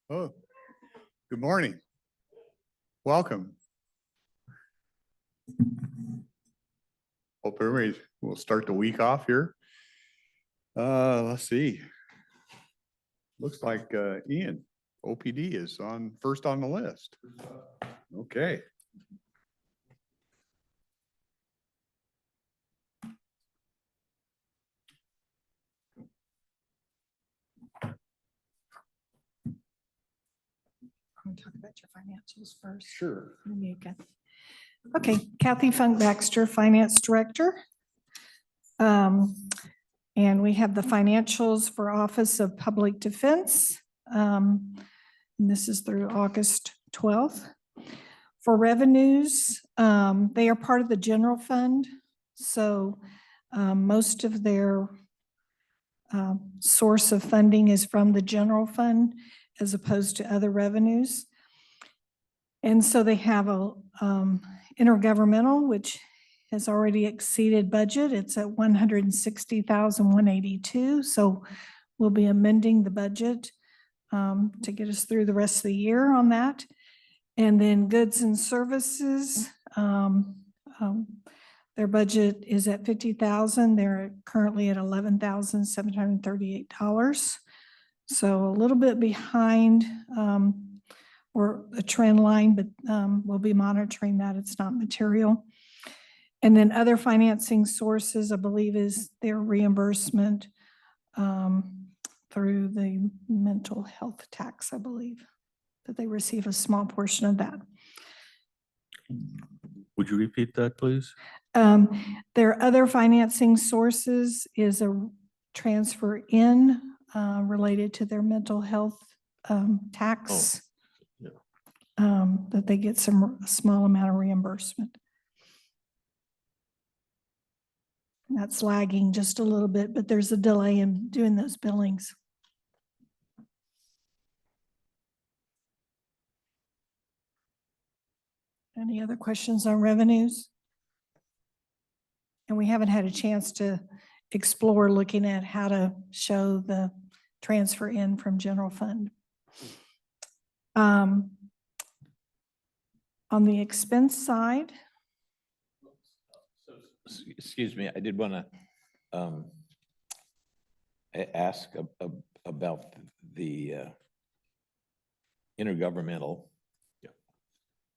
Oh, good morning. Welcome. Hope everybody will start the week off here. Let's see. Looks like Ian, OPD is first on the list. Okay. I'm talk about your financials first. Sure. Then you can. Okay, Kathy Funk Baxter, Finance Director. And we have the financials for Office of Public Defense. And this is through August 12th. For revenues, they are part of the general fund. So most of their source of funding is from the general fund as opposed to other revenues. And so they have a intergovernmental, which has already exceeded budget. It's at 160,182. So we'll be amending the budget to get us through the rest of the year on that. And then goods and services, their budget is at 50,000. They're currently at $11,738. So a little bit behind or a trend line, but we'll be monitoring that. It's not material. And then other financing sources, I believe, is their reimbursement through the mental health tax, I believe, that they receive a small portion of that. Would you repeat that, please? Their other financing sources is a transfer in related to their mental health tax. That they get a small amount of reimbursement. And that's lagging just a little bit, but there's a delay in doing those billings. Any other questions on revenues? And we haven't had a chance to explore looking at how to show the transfer in from general fund. On the expense side. Excuse me, I did want to ask about the intergovernmental,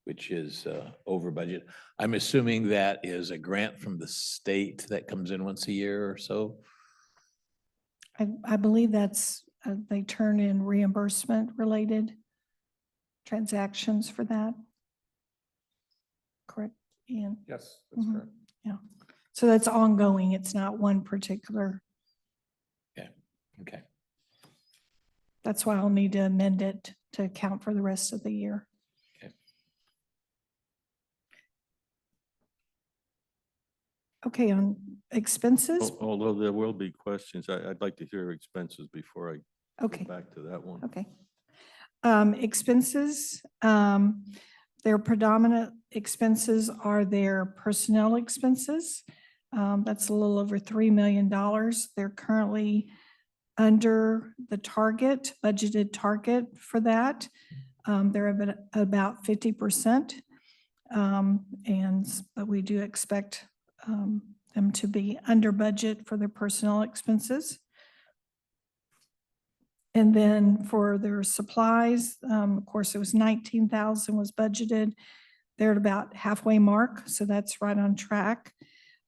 which is over budget. I'm assuming that is a grant from the state that comes in once a year or so? I believe that's, they turn in reimbursement related transactions for that. Correct, Ian? Yes, that's correct. Yeah. So that's ongoing. It's not one particular. Okay. That's why I'll need to amend it to account for the rest of the year. Okay. Okay, on expenses. Although there will be questions, I'd like to hear expenses before I Okay. go back to that one. Okay. Expenses, their predominant expenses are their personnel expenses. That's a little over $3 million. They're currently under the target, budgeted target for that. They're about 50%. But we do expect them to be under budget for their personnel expenses. And then for their supplies, of course, it was 19,000 was budgeted. They're at about halfway mark, so that's right on track.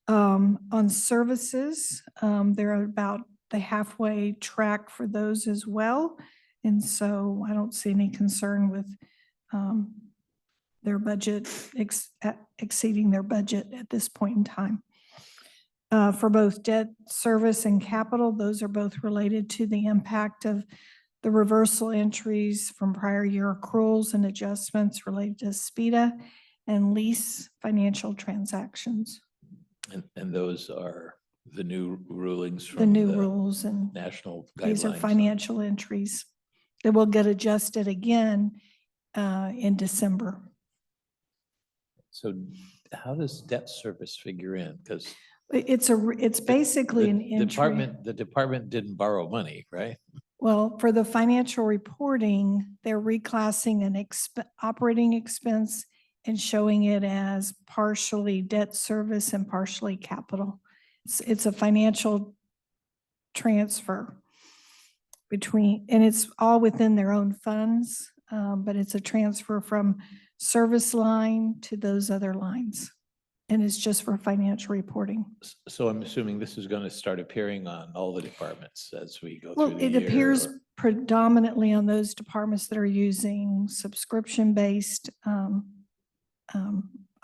On services, they're about the halfway track for those as well. And so I don't see any concern with their budget exceeding their budget at this point in time. For both debt service and capital, those are both related to the impact of the reversal entries from prior year accruals and adjustments related to SPIDA and lease financial transactions. And those are the new rulings from The new rules, and national guidelines. these are financial entries that will get adjusted again in December. So how does debt service figure in? Because It's basically an entry. The department didn't borrow money, right? Well, for the financial reporting, they're reclassing an operating expense and showing it as partially debt service and partially capital. It's a financial transfer between, and it's all within their own funds, but it's a transfer from service line to those other lines. And it's just for financial reporting. So I'm assuming this is going to start appearing on all the departments as we go Well, through the it year. appears or- predominantly on those departments that are using subscription-based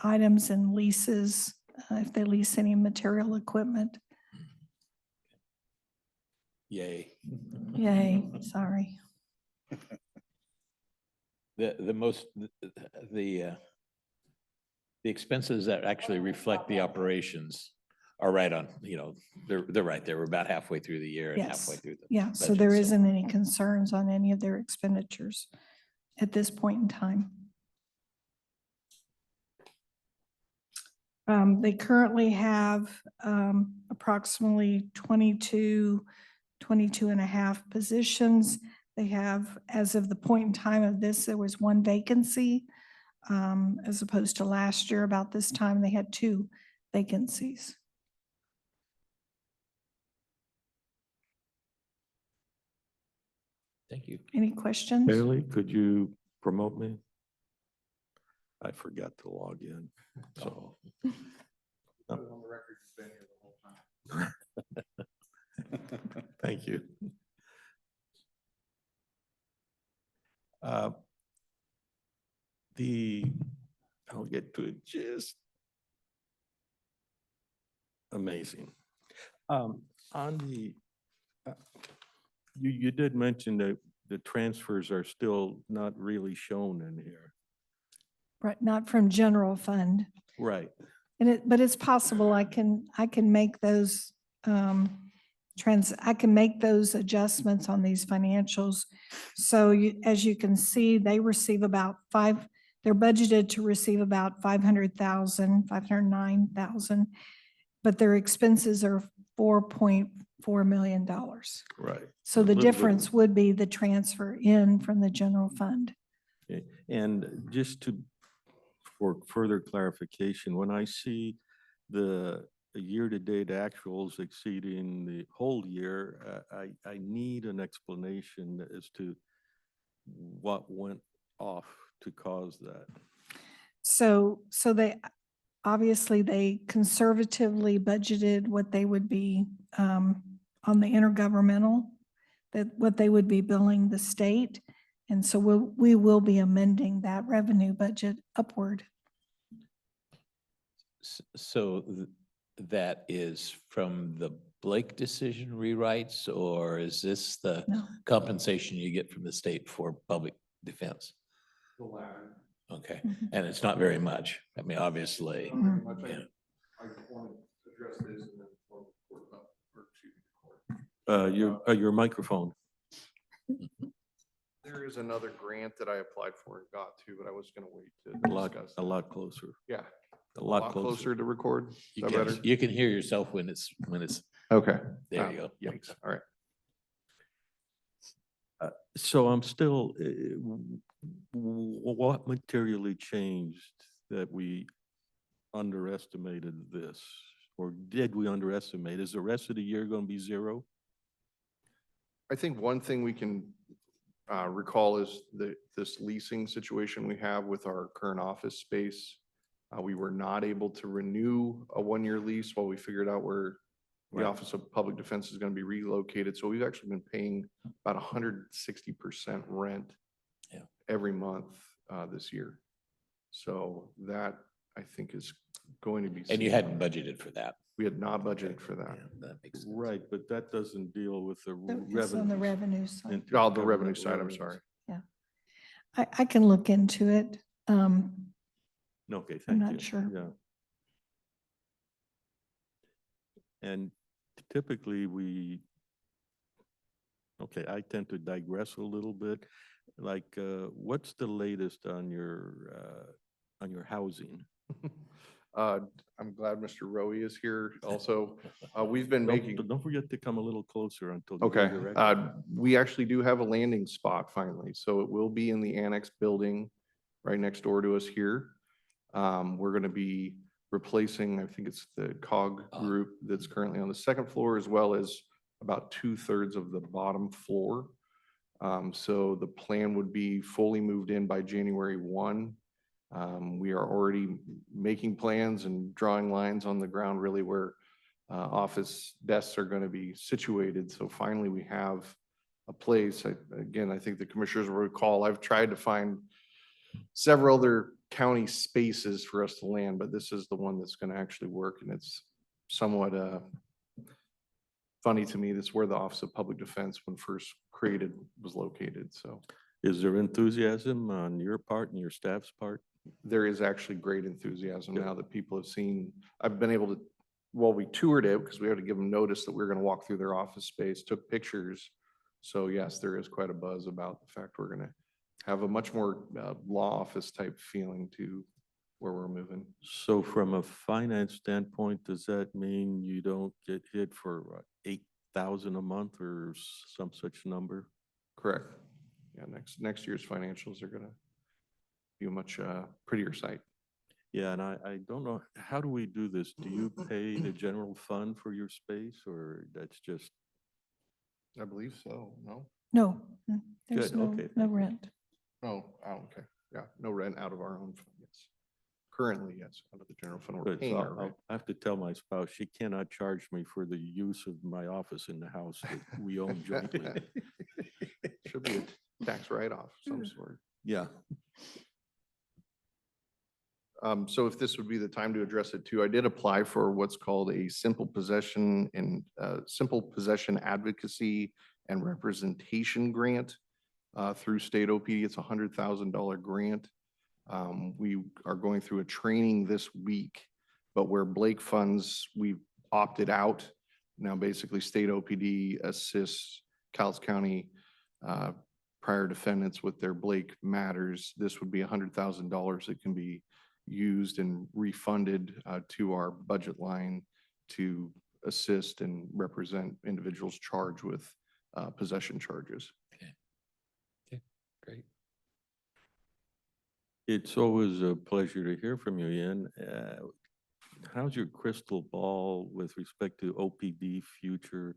items and leases, if they lease any material equipment. Yay. Yay, sorry. The expenses that actually reflect the operations are right on, they're right there. We're about halfway through the year and halfway Yes, through the. yeah, so budget, there isn't any concerns on any of their expenditures at this point in time. They currently have approximately 22 and a half positions. They have, as of the point in time of this, there was one vacancy, as opposed to last year about this time, they had 2 vacancies. Thank you. Any questions? Bailey, could you promote me? I forgot to log in, so. Thank you. I'll get to it just amazing. On the, you did mention that the transfers are still not really shown in here. Right, not from general fund. Right. And but it's possible I can make those, I can make those adjustments on these financials. So as you can see, they receive about they're budgeted to receive about 500,000, 509,000, but their expenses are $4.4 million. Right. So A the little bit. difference would be the transfer in from the general fund. Okay. And just for further clarification, when I see the year-to-date actuals exceeding the whole year, I need an explanation as to what went off to cause that. So they, obviously, they conservatively budgeted what they would be on the intergovernmental, that what they would be billing the state. And so we will be amending that revenue budget upward. So that is from the Blake decision rewrites, or is this the No. compensation you get from the state for public defense? The latter. Okay, Mhm. and it's not very much. I mean, obviously. Not very much. yeah. I want to address this and then for excuse me, court. Your microphone. There is another grant that I applied for and got to, but I was gonna wait to discuss. A lot closer. Yeah, A a lot lot closer. closer to record. Is You that can, better? you can hear yourself when it's, Okay. there you go. Yikes. All right. So I'm still, what materially changed that we underestimated this? Or did we underestimate? Is the rest of the year going to be zero? I think one thing we can recall is this leasing situation we have with our current office space. We were not able to renew a one-year lease while we figured out where the Right. Office of Public Defense is going to be relocated. So we've actually been paying about 160% rent Yeah. every month this year. So that, I think, is going to be. And you hadn't budgeted for that. We had not budgeted for that. Yeah, that makes sense. Right, but that doesn't deal with the It's on the revenue. revenue side. Oh, the revenue side, I'm sorry. I can look into it. Okay, thank you. I'm not sure. Yeah. And typically okay, I tend to digress a little bit. Like, what's the latest on your housing? I'm glad Mr. Rowe is here also. We've been making. Don't forget to come a little closer until. you Okay, do your record. we actually do have a landing spot finally, so it will be in the annex building right next door to us here. We're gonna be replacing, I think it's the COG group that's currently on the second floor, as well as about 2/3 of the bottom floor. So the plan would be fully moved in by January 1. We are already making plans and drawing lines on the ground really where office desks are going to be situated. So finally, we have a place. Again, I think the commissioners will recall, I've tried to find several other county spaces for us to land, but this is the one that's going to actually work. And it's somewhat funny to me. That's where the Office of Public Defense, when first created, was located. So Is there enthusiasm on your part and your staff's part? there is actually great enthusiasm Good. now that people have seen. I've been able to, well, we toured it because we had to give them notice that we were going to walk through their office space, took pictures. So yes, there is quite a buzz about the fact we're going to have a much more law office type feeling to where we're moving. So from a finance standpoint, does that mean you don't get hit for what, 8,000 a month or some such number? Correct. Yeah, next year's financials are going to be a much prettier sight. Yeah, and I don't know, how do we do this? Do you pay the general fund for your space or that's just, I believe so. No? No, there's Good, no, okay, no thank you. rent. Oh, okay. Yeah, no rent out of our own fund, yes. Currently, yes, out of the general fund, we're good, paying so our rent. I have to tell my spouse, she cannot charge me for the use of my office in the house that we own jointly. Should be a tax write-off of some sort. Yeah. So if this would be the time to address it too, I did apply for what's called a simple possession advocacy and representation grant through state OPD. It's a $100,000 grant. We are going through a training this week, but where Blake funds, we've opted out. Now basically state OPD assists Cowles County prior defendants with their Blake matters. This would be $100,000 that can be used and refunded to our budget line to assist and represent individuals charged with possession charges. Great. It's always a pleasure to hear from you, Ian. How's your crystal ball with respect to OPD future?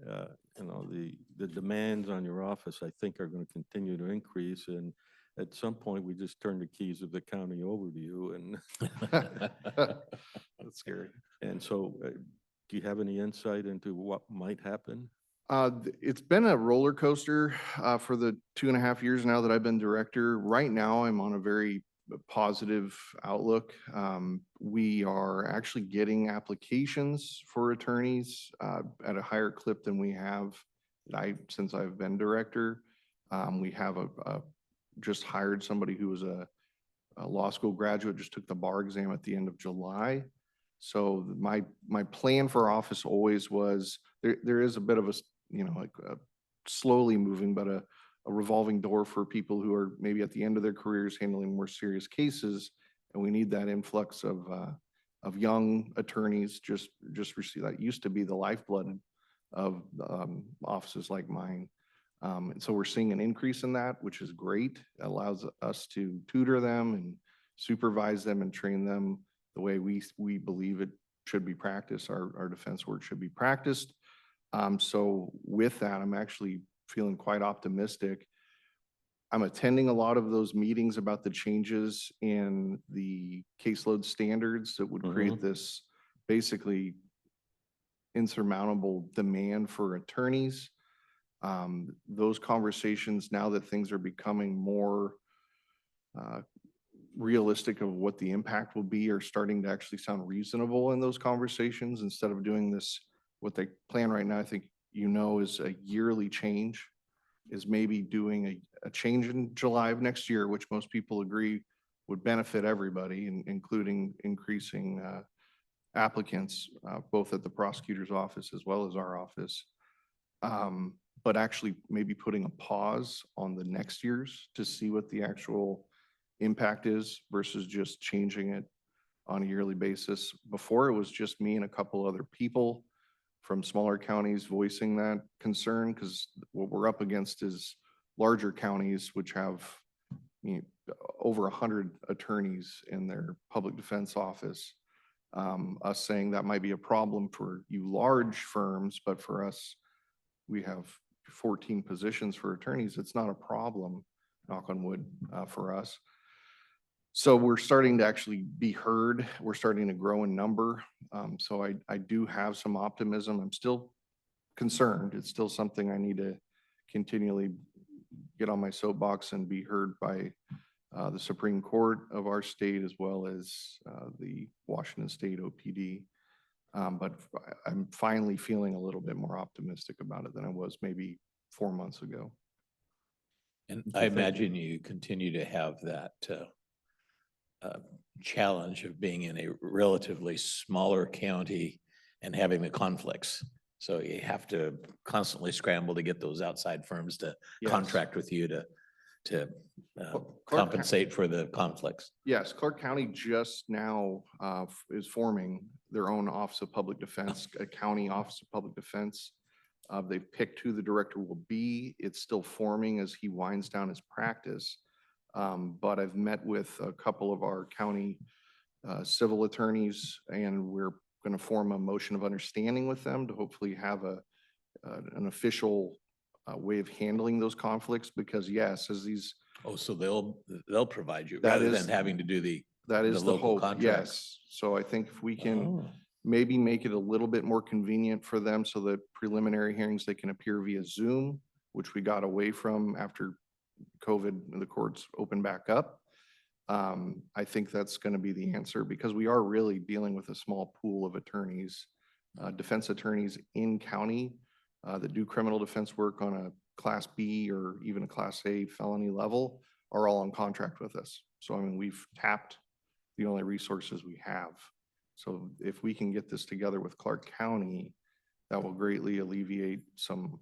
You know, the demands on your office, I think, are going to continue to increase. And at some point, we just turn the keys of the county over to you. And That's scary. and so do you have any insight into what might happen? It's been a roller coaster for the 2.5 years now that I've been director. Right now, I'm on a very positive outlook. We are actually getting applications for attorneys at a higher clip than we have since I've been director. We have just hired somebody who was a law school graduate, just took the bar exam at the end of July. So my plan for office always was, there is a bit of a, like a slowly moving, but a revolving door for people who are maybe at the end of their careers handling more serious cases. And we need that influx of young attorneys just receive. That used to be the lifeblood of offices like mine. And so we're seeing an increase in that, which is great. It allows us to tutor them and supervise them and train them the way we believe it should be practiced. Our defense work should be practiced. So with that, I'm actually feeling quite optimistic. I'm attending a lot of those meetings about the changes in the caseload standards that would create this basically insurmountable demand for attorneys. Those conversations, now that things are becoming more realistic of what the impact will be, are starting to actually sound reasonable in those conversations instead of doing this. What they plan right now, I think, is a yearly change, is maybe doing a change in July of next year, which most people agree would benefit everybody, including increasing applicants, both at the prosecutor's office as well as our office. But actually maybe putting a pause on the next year's to see what the actual impact is versus just changing it on a yearly basis. Before, it was just me and a couple other people from smaller counties voicing that concern, because what we're up against is larger counties which have over 100 attorneys in their public defense office. Us saying that might be a problem for you large firms, but for us, we have 14 positions for attorneys. It's not a problem, knock on wood, for us. So we're starting to actually be heard. We're starting to grow in number. So I do have some optimism. I'm still concerned. It's still something I need to continually get on my soapbox and be heard by the Supreme Court of our state, as well as the Washington State OPD. But I'm finally feeling a little bit more optimistic about it than I was maybe 4 months ago. And I imagine you continue to have that challenge of being in a relatively smaller county and having the conflicts. So you have to constantly scramble to get those outside firms to Yes. contract with you to Clark compensate for the conflicts. Yes, Clark County just now is forming their own Office of Public Defense, a county Office of Public Defense. They've picked who the director will be. It's still forming as he winds down his practice. But I've met with a couple of our county civil attorneys, and we're going to form a motion of understanding with them to hopefully have an official way of handling those conflicts. Because yes, as these, Oh, so they'll provide you That rather is- than having to do the that is the local hope, contracts. yes. So I think if we can Oh, maybe make it a little bit more convenient for them so that preliminary hearings, they can appear via Zoom, which we got away from after COVID and the courts opened back up. I think that's going to be the answer, because we are really dealing with a small pool of attorneys, defense attorneys in county that do criminal defense work on a Class B or even a Class A felony level are all on contract with us. So I mean, we've tapped the only resources we have. So if we can get this together with Clark County, that will greatly alleviate some, I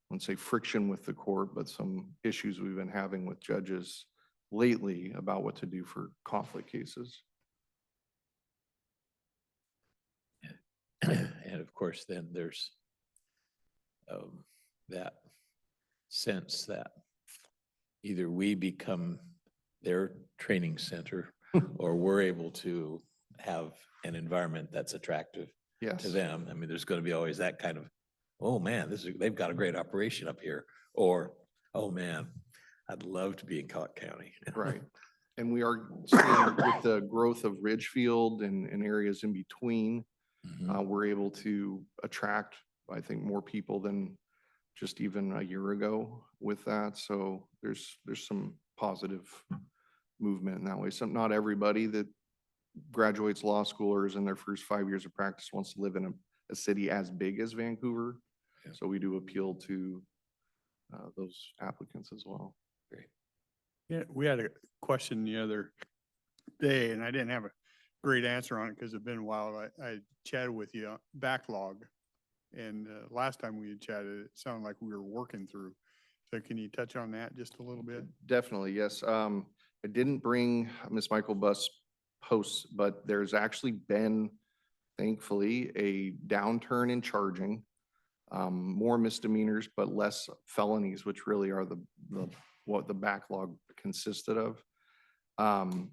wouldn't say friction with the court, but some issues we've been having with judges lately about what to do for conflict cases. And of course, then there's that sense that either we become their training center or we're able to have an environment that's attractive Yes. to them. I mean, there's going to be always that kind of, oh man, they've got a great operation up here. Or, oh man, I'd love to be in Clark County. Right. And we are seeing with the growth of Ridgefield and areas in between, Mhm. we're able to attract, I think, more people than just even a year ago with that. So there's some positive movement in that way. So not everybody that graduates law school or is in their first 5 years of practice wants to live in a city as big as Vancouver. Yeah. So we do appeal to those applicants as well. Yeah, we had a question the other day and I didn't have a great answer on it because it's been a while. I chatted with you, backlog. And last time we had chatted, it sounded like we were working through. So can you touch on that just a little bit? Definitely, yes. I didn't bring Ms. Michael Buss posts, but there's actually been, thankfully, a downturn in charging. More misdemeanors, but less felonies, which really are what the backlog consisted of.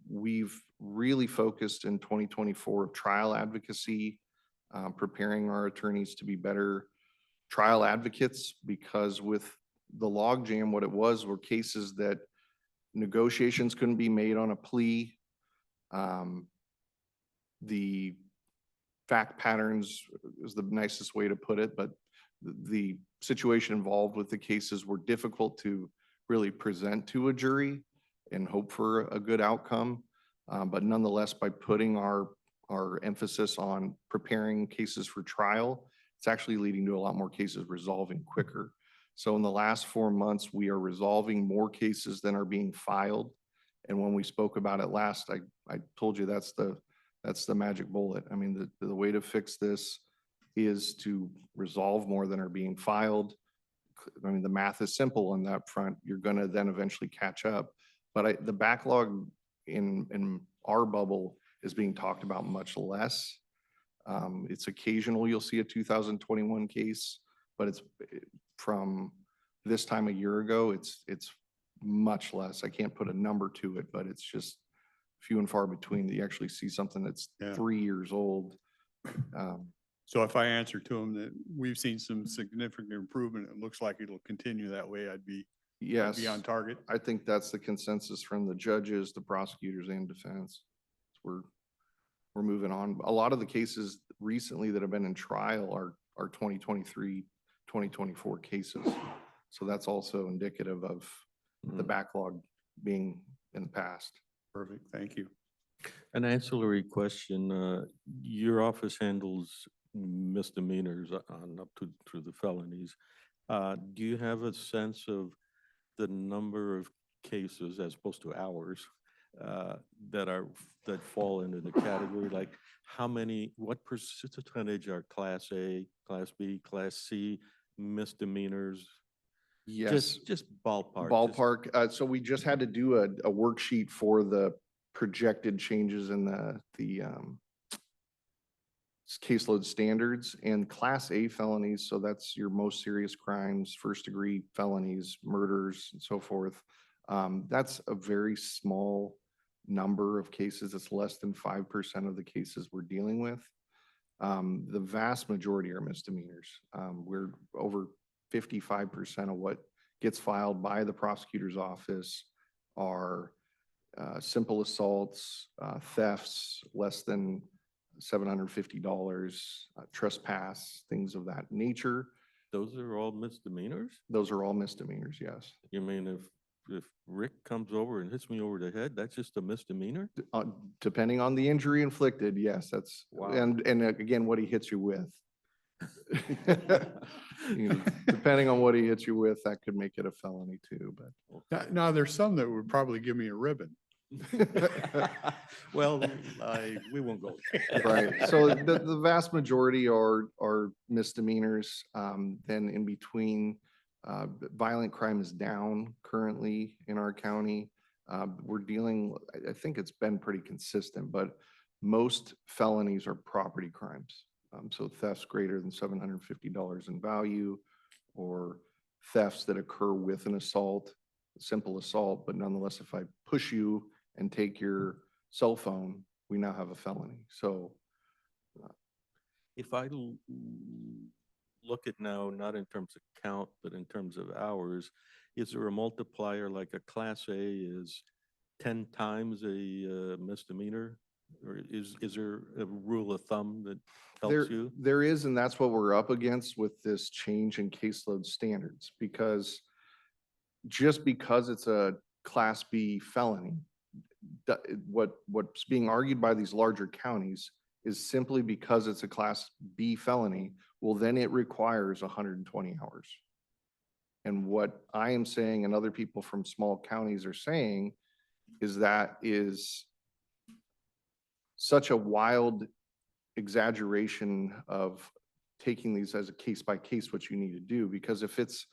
We've really focused in 2024 of trial advocacy, preparing our attorneys to be better trial advocates, because with the logjam, what it was were cases that negotiations couldn't be made on a plea. The fact patterns is the nicest way to put it, but the situation involved with the cases were difficult to really present to a jury and hope for a good outcome. But nonetheless, by putting our emphasis on preparing cases for trial, it's actually leading to a lot more cases resolving quicker. So in the last 4 months, we are resolving more cases than are being filed. And when we spoke about it last, I told you that's the magic bullet. I mean, the way to fix this is to resolve more than are being filed. I mean, the math is simple on that front. You're going to then eventually catch up. But the backlog in our bubble is being talked about much less. It's occasional, you'll see a 2021 case, but it's from this time a year ago, it's much less. I can't put a number to it, but it's just few and far between that you actually see something that's Yeah. 3 years old. So if I answer to him that we've seen some significant improvement, it looks like it'll continue that way, I'd be Yes, on target. I think that's the consensus from the judges, the prosecutors and defense. We're moving on. A lot of the cases recently that have been in trial are 2023, 2024 cases. So that's also indicative of the Mhm. backlog being in the past. Perfect, thank you. An ancillary question, your office handles misdemeanors on up to through the felonies. Do you have a sense of the number of cases as opposed to hours that fall into the category? Like how many, what percentage are Class A, Class B, Class C misdemeanors? Yes, Just ballpark. ballpark. So we just had to do a worksheet for the projected changes in the caseload standards and Class A felonies. So that's your most serious crimes, first degree felonies, murders and so forth. That's a very small number of cases. It's less than 5% of the cases we're dealing with. The vast majority are misdemeanors. We're over 55% of what gets filed by the prosecutor's office are simple assaults, thefts, less than $750, trespass, things of that nature. Those are all misdemeanors? Those are all misdemeanors, yes. You mean if Rick comes over and hits me over the head, that's just a misdemeanor? Depending on the injury inflicted, yes, that's, Wow. and again, what he hits you with. You know, depending on what he hits you with, that could make it a felony too, Now, there's some that would probably give me a ribbon. but. Well, we won't go. there. Right, so the vast majority are misdemeanors. Then in between, violent crime is down currently in our county. We're dealing, I think it's been pretty consistent, but most felonies are property crimes. So thefts greater than $750 in value, or thefts that occur with an assault, simple assault, but nonetheless, if I push you and take your cell phone, we now have a felony. So If I look at now, not in terms of count, but in terms of hours, is there a multiplier like a Class A is 10 times a misdemeanor? Or is there a rule of thumb that helps you? there is, and that's what we're up against with this change in caseload standards, because just because it's a Class B felony, what's being argued by these larger counties is simply because it's a Class B felony, well, then it requires 120 hours. And what I am saying and other people from small counties are saying is that is such a wild exaggeration of taking these as a case by case what you need to do, because if it's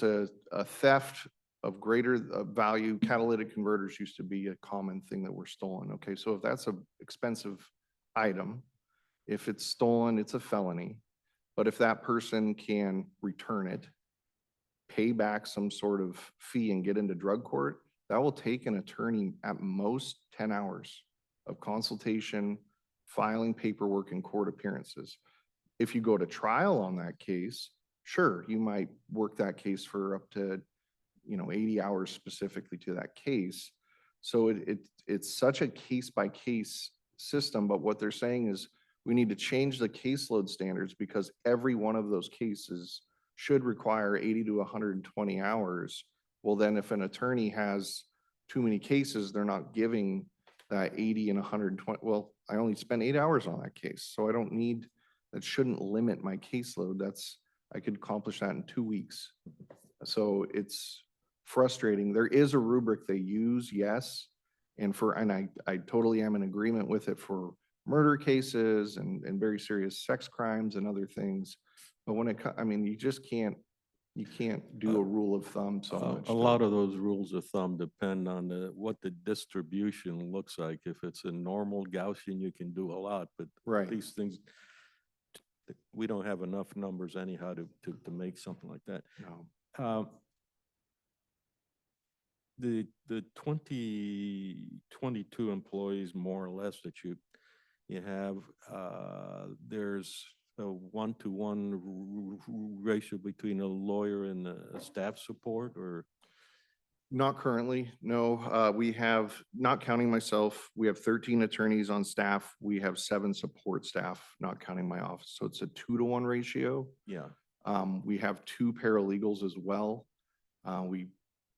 a theft of greater value, catalytic converters used to be a common thing that were stolen. Okay, so if that's an expensive item, if it's stolen, it's a felony. But if that person can return it, pay back some sort of fee and get into drug court, that will take an attorney at most 10 hours of consultation, filing paperwork, and court appearances. If you go to trial on that case, sure, you might work that case for up to 80 hours specifically to that case. So it's such a case by case system, but what they're saying is we need to change the caseload standards because every one of those cases should require 80 to 120 hours. Well, then if an attorney has too many cases, they're not giving that 80 and 120. Well, I only spent 8 hours on that case, so I don't need, that shouldn't limit my caseload. I could accomplish that in 2 weeks. So it's frustrating. There is a rubric they use, yes. And I totally am in agreement with it for murder cases and very serious sex crimes and other things. But when you just can't You can't do a rule of thumb so much. A lot of those rules of thumb depend on what the distribution looks like. If it's a normal Gaussian, you can do a lot, but Right. these things, we don't have enough numbers anyhow to make something like that. No. The 2022 employees, more or less, that you have, there's a 1-to-1 ratio between a lawyer and a staff support, or? Not currently, no. We have, not counting myself, we have 13 attorneys on staff. We have 7 support staff, not counting my office. So it's a 2-to-1 ratio. Yeah. We have 2 paralegals as well. We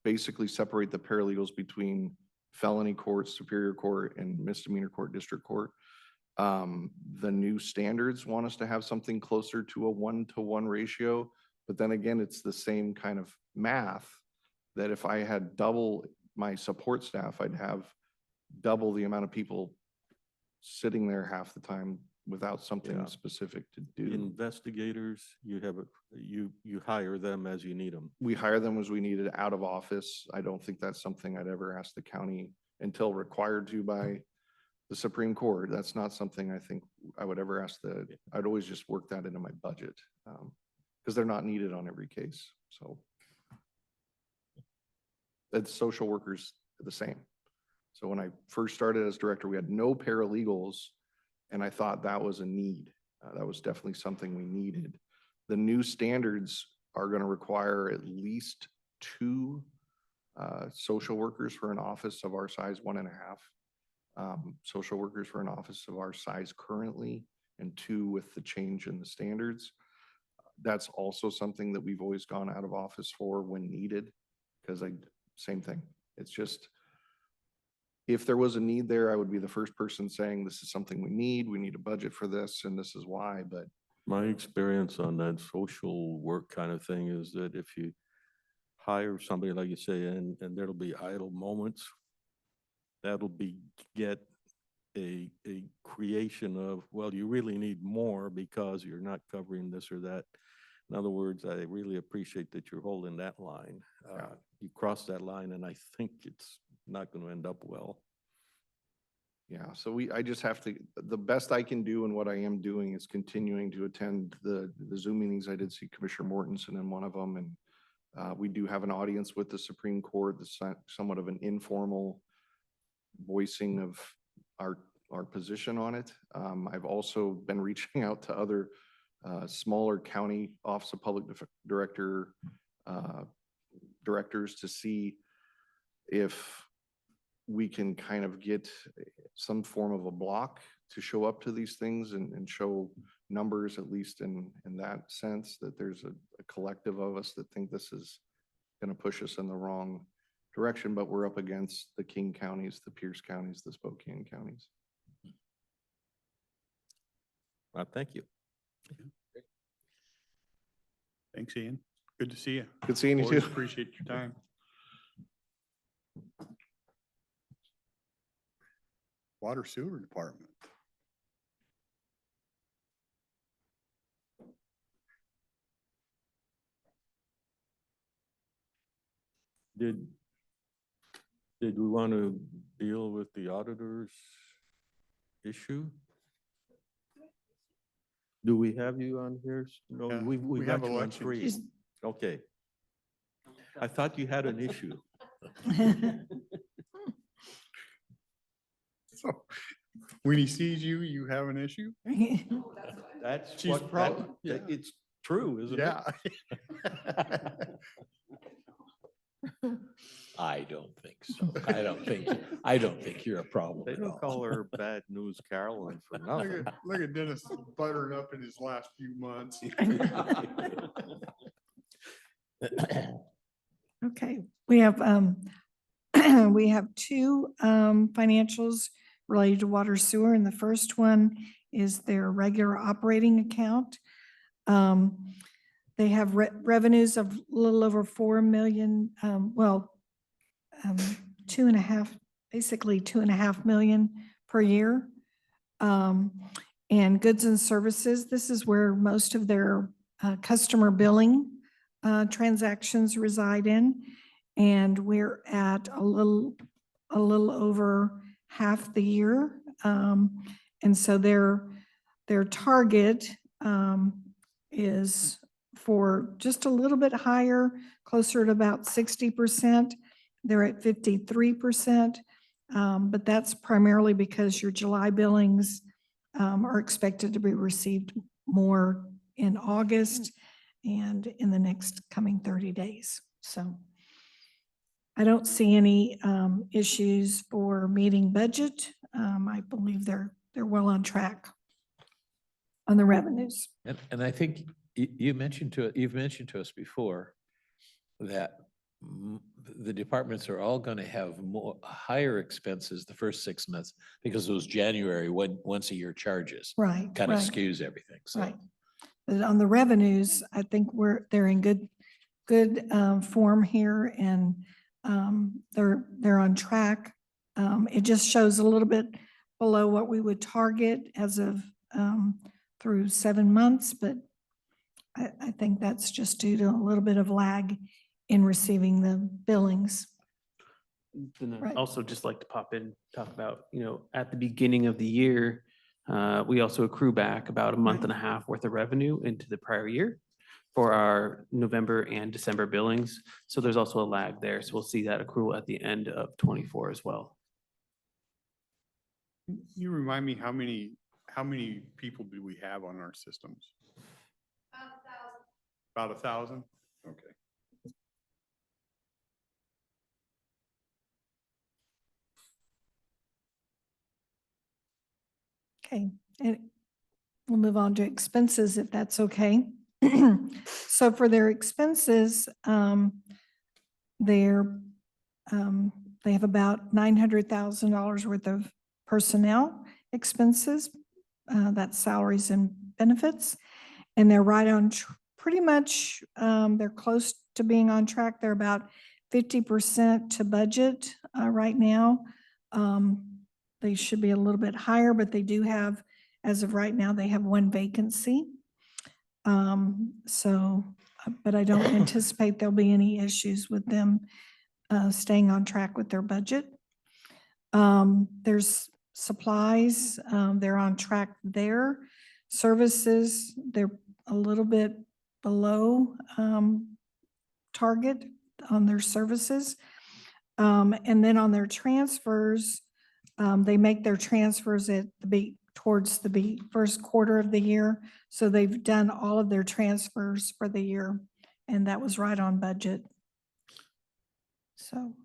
basically separate the paralegals between felony court, superior court, and misdemeanor court, district court. The new standards want us to have something closer to a 1-to-1 ratio, but then again, it's the same kind of math that if I had double my support staff, I'd have double the amount of people sitting there half the time without something Yeah. specific to do. Investigators, you hire them as you need them. We hire them as we need it out of office. I don't think that's something I'd ever ask the county until required to by the Supreme Court. That's not something I think I would ever ask I'd always just work that into my budget. Because they're not needed on every case, so. The social workers are the same. So when I first started as director, we had no paralegals, and I thought that was a need. That was definitely something we needed. The new standards are going to require at least 2 social workers for an office of our size, 1.5. Social workers for an office of our size currently, and 2 with the change in the standards. That's also something that we've always gone out of office for when needed, because same thing. It's just, if there was a need there, I would be the first person saying, this is something we need a budget for this, and this is why, but My experience on that social work kind of thing is that if you hire somebody, like you say, and there'll be idle moments, that'll get a creation of, well, you really need more because you're not covering this or that. In other words, I really appreciate that you're holding that line. Yeah. You cross that line, and I think it's not going to end up well. yeah, so I just have to, the best I can do and what I am doing is continuing to attend the Zoom meetings. I did see Commissioner Mortensen in one of them, and we do have an audience with the Supreme Court, somewhat of an informal voicing of our position on it. I've also been reaching out to other smaller county Office of Public directors to see if we can kind of get some form of a block to show up to these things and show numbers, at least in that sense, that there's a collective of us that think this is going to push us in the wrong direction, but we're up against the King counties, the Pierce counties, the Spokane counties. Thank you. Thanks, Ian. Good to see you. Good seeing you Always too. appreciate your time. Water Sewer Department. Did we want to deal with the auditor's issue? Do we have you on here? No, Yeah, we we got have you on elections. 3. She's- Okay. I thought you had an issue. So when he sees you, you have an issue? That's She's what, proud, yeah. it's true, isn't it? Yeah. I don't think so. I don't think you're a problem They at don't call all. her Bad News Carolyn for Look nothing. at Dennis buttering up in his last few months. Okay, we have, we have 2 financials related to water sewer, and the first one is their regular operating account. They have revenues of a little over 4 million, 2.5, basically 2.5 million per year. And goods and services, this is where most of their customer billing transactions reside in, and we're at a little over half the year. And so their target is for just a little bit higher, closer to about 60%. They're at 53%. But that's primarily because your July billings are expected to be received more in August and in the next coming 30 days. So I don't see any issues for meeting budget. I believe they're well on track on the revenues. And I think you've mentioned to us before that the departments are all going to have higher expenses the first 6 months because those January once a year charges Right. kind of right. skews everything. So Right. But on the revenues, I think they're in good form here, and they're on track. It just shows a little bit below what we would target as of through 7 months, but I think that's just due to a little bit of lag in receiving the billings. Then I'd Right. also just like to pop in, talk about, at the beginning of the year, we also accrue back about a month and a half worth of revenue into the prior year for our November and December billings. So there's also a lag there. So we'll see that accrual at the end of 24 as well. Can you remind me how many people do we have on our systems? About 1,000? Okay. Okay, and we'll move on to expenses if that's okay. So for their expenses, they have about $900,000 worth of personnel expenses. That's salaries and benefits. And they're right on, pretty much, they're close to being on track. They're about 50% to budget right now. They should be a little bit higher, but they do have, as of right now, they have 1 vacancy. But I don't anticipate there'll be any issues with them staying on track with their budget. There's supplies, they're on track there. Services, they're a little bit below target on their services. And then on their transfers, they make their transfers towards the first quarter of the year. So they've done all of their transfers for the year, and that was right on budget. So.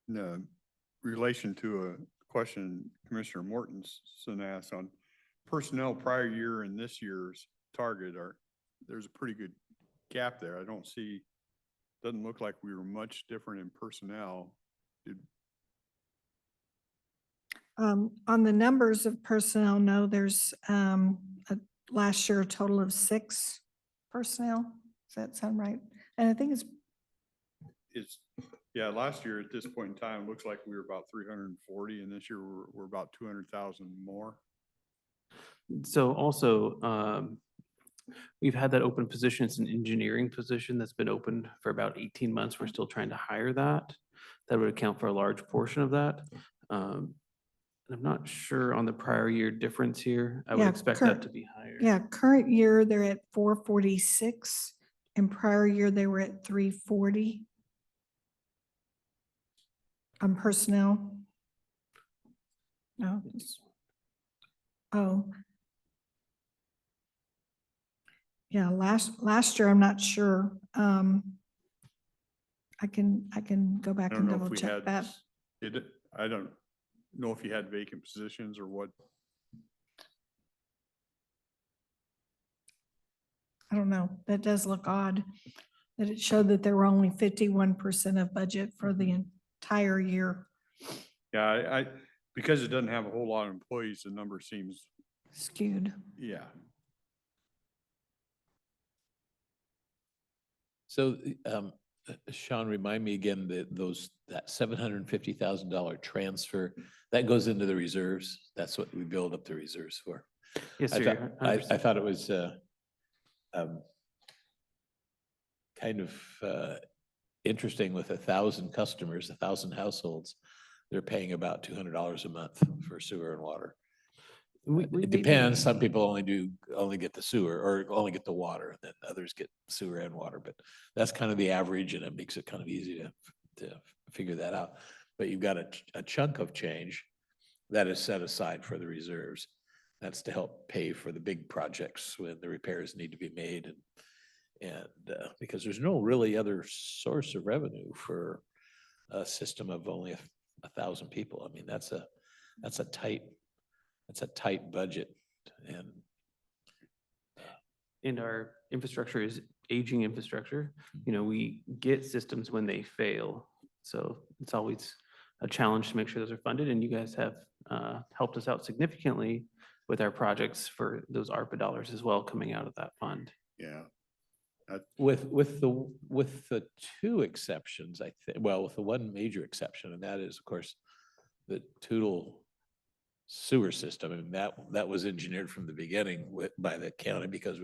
In relation to a question Commissioner Mortensen asked on personnel prior year and this year's target, there's a pretty good gap there. I don't see, doesn't look like we were much different in personnel. On the numbers of personnel, no, there's last year a total of 6 personnel. Does that sound right? And I think Yeah, last year at this point in time, it looks like we were about 340, and this year we're about 200,000 more. So also, we've had that open position. It's an engineering position that's been open for about 18 months. We're still trying to hire that. That would account for a large portion of that. I'm not sure on the prior year difference here. I would Yeah, expect that to be higher. yeah, current year they're at 446, and prior year they were at 340 on personnel. No. Oh. Yeah, last year, I'm not sure. I can go back I and don't know if double we check had, that. I don't know if you had vacant positions or what. I don't know. That does look odd, that it showed that there were only 51% of budget for the entire year. Yeah, because it doesn't have a whole lot of employees, the number seems, Skewed. yeah. So, Sean, remind me again that that $750,000 transfer, that goes into the reserves. That's what we build up the reserves for. Yes, I sir. thought, I thought it was, kind of interesting with 1,000 customers, 1,000 households. They're paying about $200 a month for sewer and water. We It may be- depends. Some people only get the sewer or only get the water, and then others get sewer and water. But that's kind of the average, and it makes it kind of easy to figure that out. But you've got a chunk of change that is set aside for the reserves. That's to help pay for the big projects when the repairs need to be made, and because there's no really other source of revenue for a system of only 1,000 people. I mean, that's a tight budget, and our infrastructure is aging infrastructure. You know, we get systems when they fail. So it's always a challenge to make sure those are funded, and you guys have helped us out significantly with our projects for those ARPA dollars as well coming out of that fund. Yeah. with the two exceptions, I think, well, with the one major exception, and that is, of course, the Tootle sewer system. And that was engineered from the beginning by the county because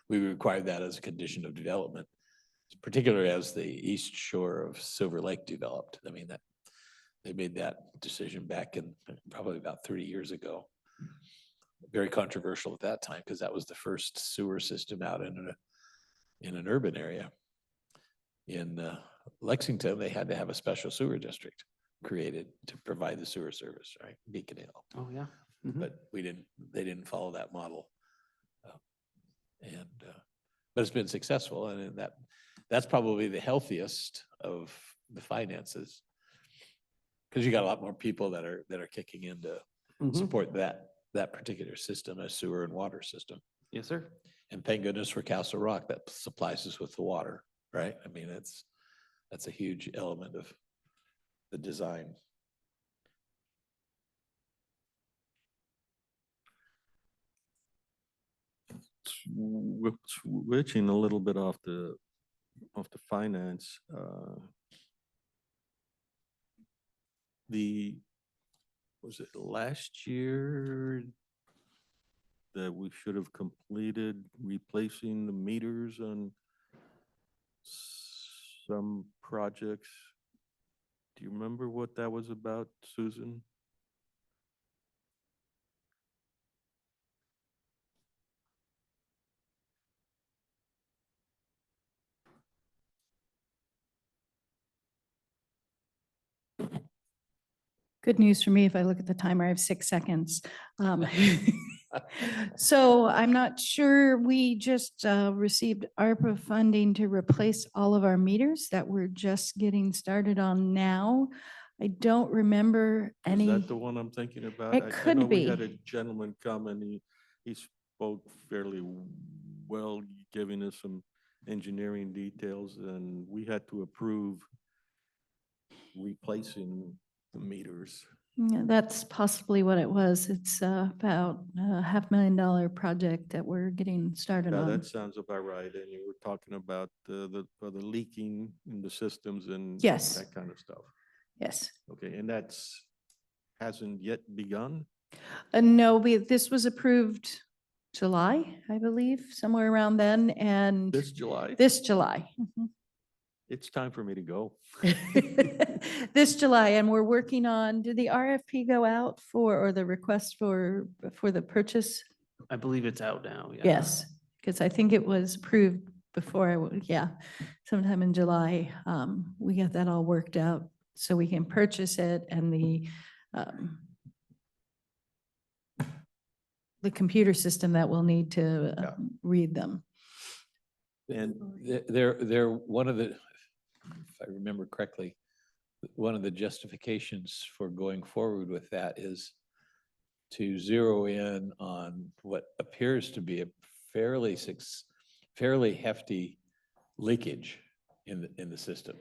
we required that as a condition of development, particularly as the east shore of Silver Lake developed. I mean, they made that decision back in probably about 30 years ago. Very controversial at that time because that was the first sewer system out in an urban area. In Lexington, they had to have a special sewer district created to provide the sewer service, right? Beacon Hill. Oh, yeah. Mhm. But they didn't follow that model. But it's been successful, and that's probably the healthiest of the finances. Because you got a lot more people that are kicking in to Mhm. support that particular system, a sewer and water system. Yes, sir. And thank goodness for Castle Rock that supplies us with the water, right? I mean, that's a huge element of the design. Switching a little bit off the finance, was it last year that we should have completed replacing the meters on some projects? Do you remember what that was about, Susan? Good news for me, if I look at the timer, I have 6 seconds. So I'm not sure, we just received ARPA funding to replace all of our meters that we're just getting started on now. I don't remember Is any. that the one I'm thinking about? It I could know we had be. a gentleman come and he spoke fairly well, giving us some engineering details, and we had to approve replacing the meters. Yeah, that's possibly what it was. It's about a $500,000 project that we're getting started Yeah, on. that sounds about right. And you were talking about the leaking in the systems and Yes. that kind of stuff. Yes. Okay, and hasn't yet begun? No, this was approved July, I believe, somewhere around then, and This July? this July. Mhm. It's time for me to go. This July, and we're working on, did the RFP go out or the request for the purchase? I believe it's out now. Yeah. Yes, because I think it was approved before, sometime in July. We got that all worked out so we can purchase it, and the computer system that we'll need to read them. And they're one of the, if I remember correctly, one of the justifications for going forward with that is to zero in on what appears to be a fairly hefty leakage in the system.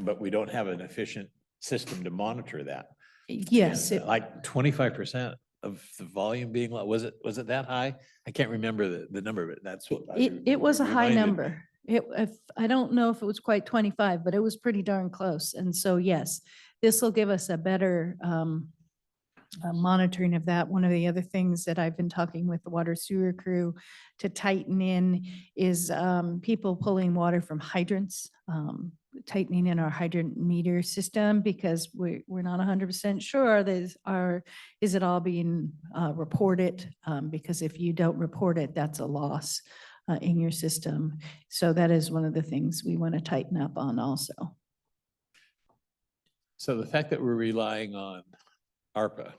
But we don't have an efficient system to monitor that. Yes, And, like 25% of the volume being, was it that high? I can't remember the number, but that's what. it was a high reminded me. number. I don't know if it was quite 25, but it was pretty darn close. And so, yes, this will give us a better monitoring of that. One of the other things that I've been talking with the water sewer crew to tighten in is people pulling water from hydrants, tightening in our hydrant meter system because we're not 100% sure is it all being reported? Because if you don't report it, that's a loss in your system. So that is one of the things we want to tighten up on also. So the fact that we're relying on ARPA,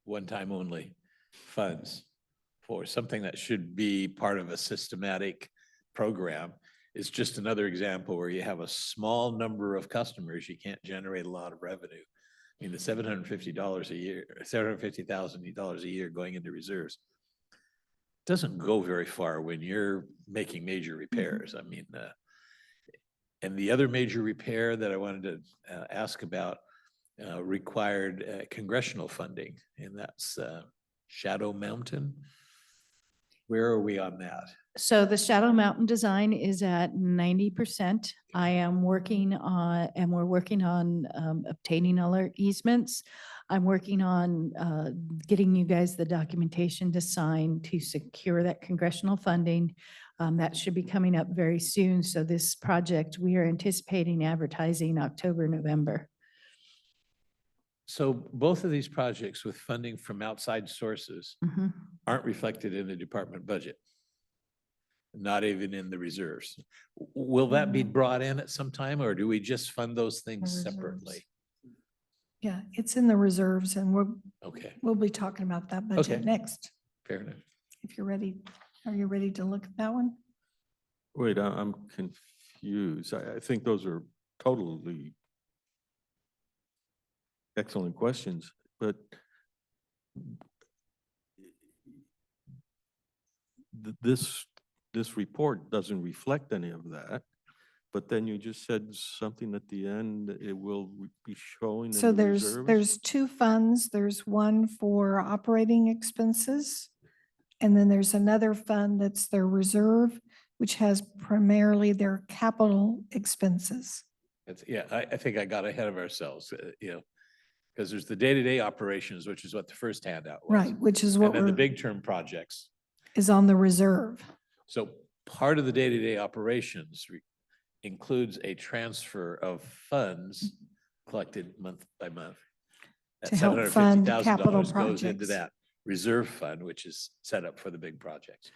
one-time only funds for something that should be part of a systematic program is just another example where you have a small number of customers, you can't generate a lot of revenue. I mean, the $750 a year, $750,000 a year going into reserves doesn't go very far when you're making major repairs. I mean, and the other major repair that I wanted to ask about required congressional funding, and that's Shadow Mountain. Where are we on that? So the Shadow Mountain design is at 90%. I am working on, and we're working on obtaining all our easements. I'm working on getting you guys the documentation to sign to secure that congressional funding. That should be coming up very soon. So this project, we are anticipating advertising October, November. So both of these projects with funding from outside sources Mhm. aren't reflected in the department budget, not even in the reserves. Will that be brought in at some time, or do we just fund those things reserves. separately? Yeah, it's in the reserves and Okay, we'll be talking about that budget Okay. next. fair enough. If you're ready, are you ready to look at that one? Wait, I'm confused. I think those are totally excellent questions, but this report doesn't reflect any of that. But then you just said something at the end, it will be showing in So the reserves? there's two funds. There's one for operating expenses. And then there's another fund that's their reserve, which has primarily their capital expenses. Yeah, I think I got ahead of ourselves, because there's the day-to-day operations, which is what the first handout was. Right, which is what And then the we're, big term projects. is on the reserve. So part of the day-to-day operations includes a transfer of funds collected month by month. That To help fund capital $750,000 goes into projects. that reserve fund, which is set up for the big projects.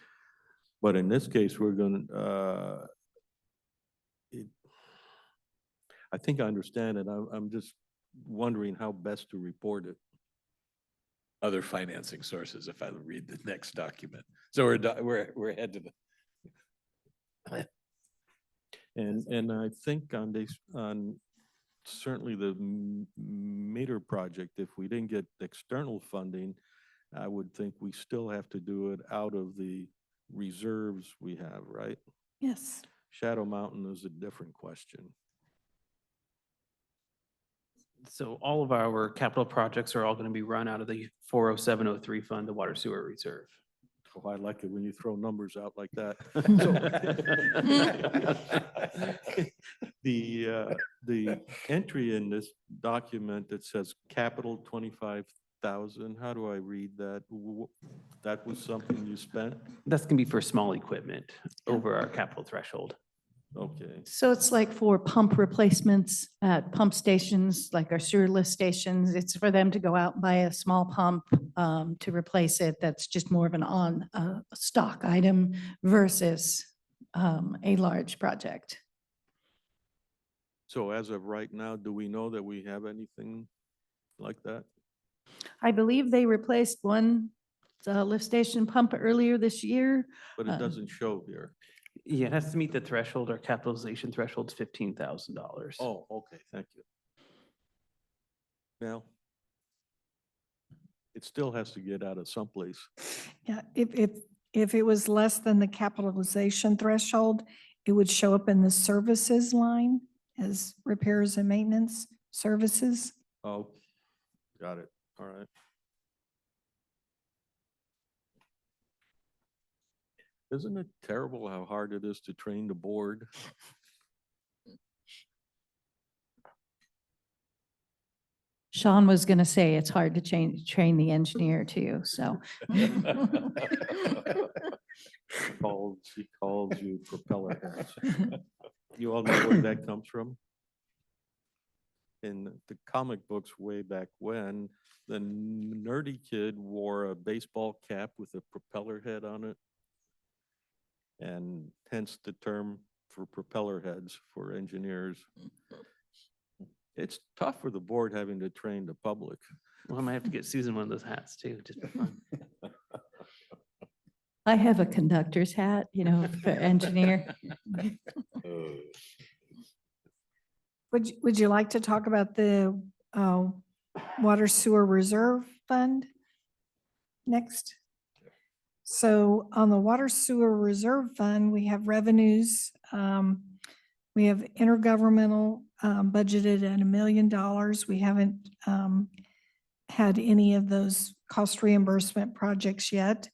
But in this case, we're going I think I understand it. I'm just wondering how best to report it. Other financing sources, if I read the next document. So we're ahead to the. And I think on this, on certainly the meter project, if we didn't get external funding, I would think we still have to do it out of the reserves we have, right? Yes. Shadow Mountain is a different question. So all of our capital projects are all going to be run out of the 40703 fund, the water sewer reserve. Oh, I like it when you throw numbers out like that. The entry in this document that says capital 25,000, how do I read that? That was something you spent? That's going to be for small equipment over our capital threshold. Okay. So it's like for pump replacements at pump stations, like our sewer lift stations. It's for them to go out and buy a small pump to replace it. That's just more of an on stock item versus a large project. So as of right now, do we know that we have anything like that? I believe they replaced one lift station pump earlier this year. But it doesn't show here. Yeah, it has to meet the threshold. Our capitalization threshold's $15,000. Oh, okay, thank you. Now, it still has to get out of someplace. Yeah, if it was less than the capitalization threshold, it would show up in the services line as repairs and maintenance services. Oh, got it. All right. Isn't it terrible how hard it is to train the board? Sean was going to say it's hard to train the engineer too, so. She calls you propeller heads. You all know where that comes from? In the comic books way back when, the nerdy kid wore a baseball cap with a propeller head on it. And hence the term for propeller heads for engineers. It's tough for the board having to train the public. Well, I might have to get Susan one of those hats too, just for fun. I have a conductor's hat, for engineer. Would you like to talk about the Water Sewer Reserve Fund next? So on the Water Sewer Reserve Fund, we have revenues. We have intergovernmental budgeted at $1 million. We haven't had any of those cost reimbursement projects yet.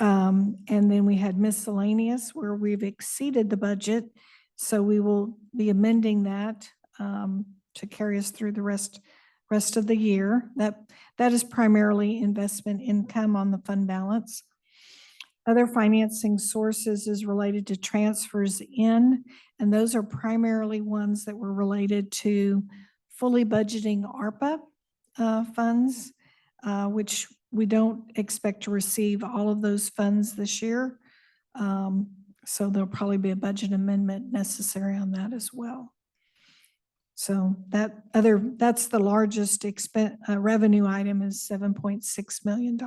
And then we had miscellaneous where we've exceeded the budget. So we will be amending that to carry us through the rest of the year. That is primarily investment income on the fund balance. Other financing sources is related to transfers in, and those are primarily ones that were related to fully budgeting ARPA funds, which we don't expect to receive all of those funds this year. So there'll probably be a budget amendment necessary on that as well. So that's the largest revenue item is $7.6 million.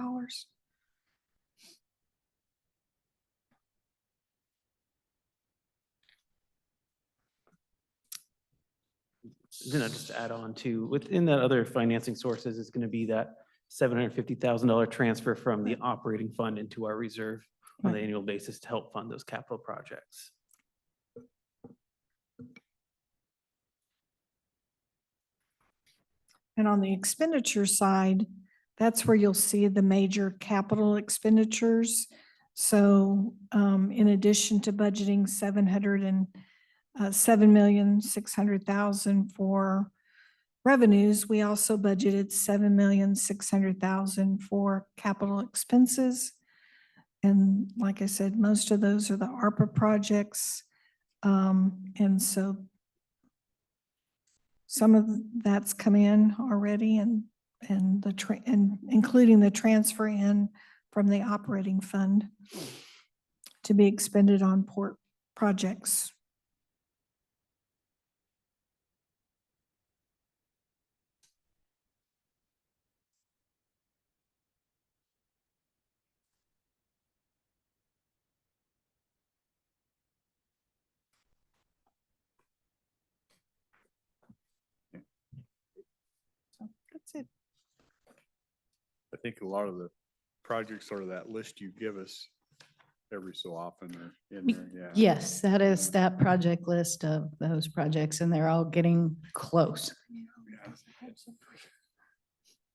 Then I'll just add on to, within that other financing sources is going to be that $750,000 transfer from the operating fund into our reserve on the annual basis to help fund those capital projects. And on the expenditure side, that's where you'll see the major capital expenditures. So in addition to budgeting $7,600,000 for revenues, we also budgeted $7,600,000 for capital expenses. And like I said, most of those are the ARPA projects. And so some of that's come in already and including the transfer in from the operating fund to be expended on port projects. So that's it. I think a lot of the projects are that list you give us every so often are in there, yeah. Yes, that is that project list of those projects, and they're all getting close.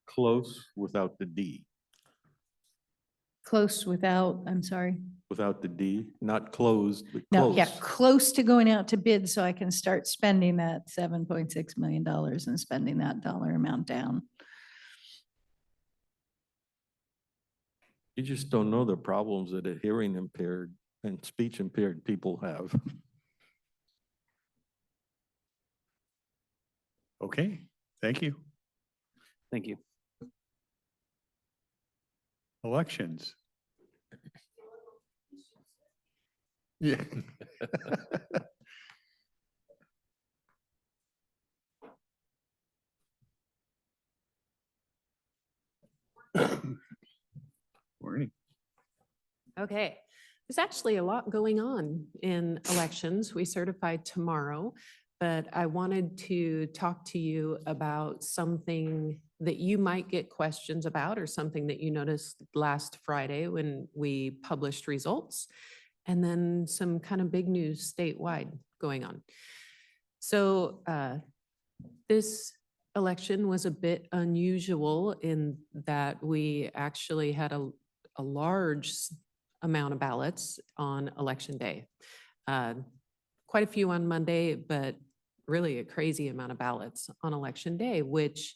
Close without the D. Close without, I'm sorry. Without the D, not closed, but No, close. yeah, close to going out to bid so I can start spending that $7.6 million and spending that dollar amount down. You just don't know the problems that a hearing impaired and speech impaired people have. Okay, thank you. Thank you. Elections. Yeah. Morning. Okay, there's actually a lot going on in elections. We certified tomorrow, but I wanted to talk to you about something that you might get questions about or something that you noticed last Friday when we published results, and then some kind of big news statewide going on. So this election was a bit unusual in that we actually had a large amount of ballots on election day. Quite a few on Monday, but really a crazy amount of ballots on election day, which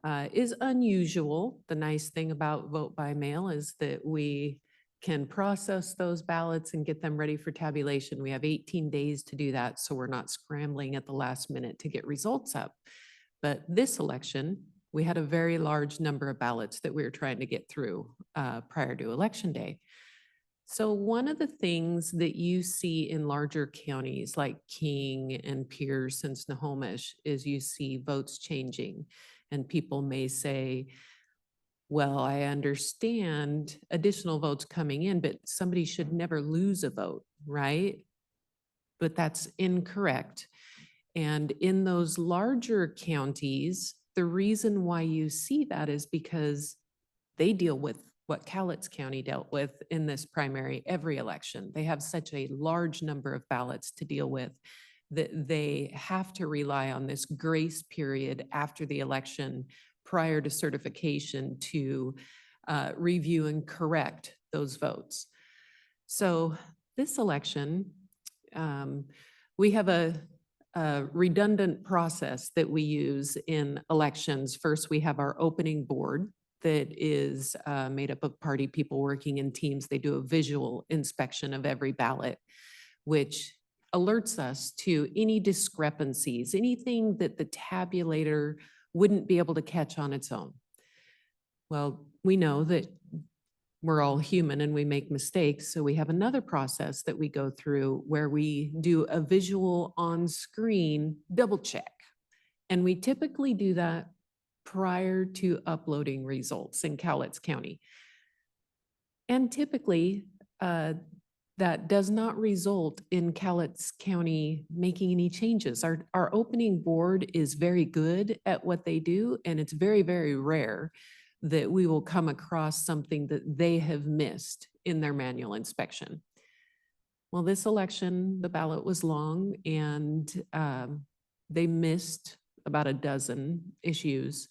is unusual. The nice thing about vote by mail is that we can process those ballots and get them ready for tabulation. We have 18 days to do that, so we're not scrambling at the last minute to get results up. But this election, we had a very large number of ballots that we were trying to get through prior to Election Day. So one of the things that you see in larger counties like King and Pierce and Snohomish is you see votes changing. And people may say, well, I understand additional votes coming in, but somebody should never lose a vote, right? But that's incorrect. And in those larger counties, the reason why you see that is because they deal with what Cowlitz County dealt with in this primary every election. They have such a large number of ballots to deal with that they have to rely on this grace period after the election prior to certification to review and correct those votes. So this election, we have a redundant process that we use in elections. First, we have our opening board that is made up of party people working in teams. They do a visual inspection of every ballot, which alerts us to any discrepancies, anything that the tabulator wouldn't be able to catch on its own. Well, we know that we're all human and we make mistakes. So we have another process that we go through where we do a visual on screen double check. And we typically do that prior to uploading results in Cowlitz County. And typically, that does not result in Cowlitz County making any changes. Our opening board is very good at what they do, and it's very, very rare that we will come across something that they have missed in their manual inspection. Well, this election, the ballot was long, and they missed about a dozen issues.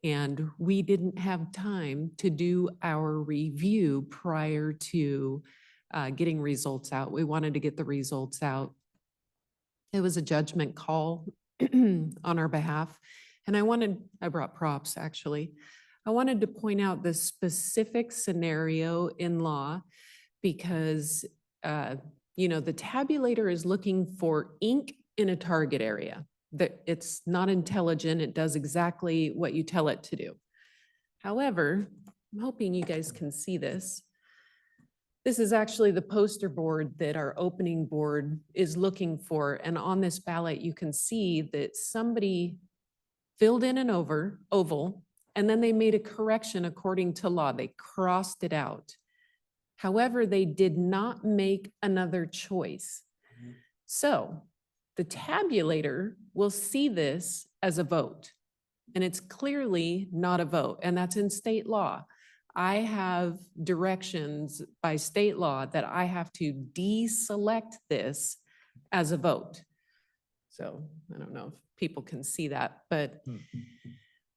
And we didn't have time to do our review prior to getting results out. We wanted to get the results out. It was a judgment call on our behalf. And I brought props actually. I wanted to point out the specific scenario in law because, the tabulator is looking for ink in a target area. That it's not intelligent. It does exactly what you tell it to do. However, I'm hoping you guys can see this. This is actually the poster board that our opening board is looking for. And on this ballot, you can see that somebody filled in an oval, and then they made a correction according to law. They crossed it out. However, they did not make another choice. So the tabulator will see this as a vote, and it's clearly not a vote, and that's in state law. I have directions by state law that I have to deselect this as a vote. So I don't know if people can see that, but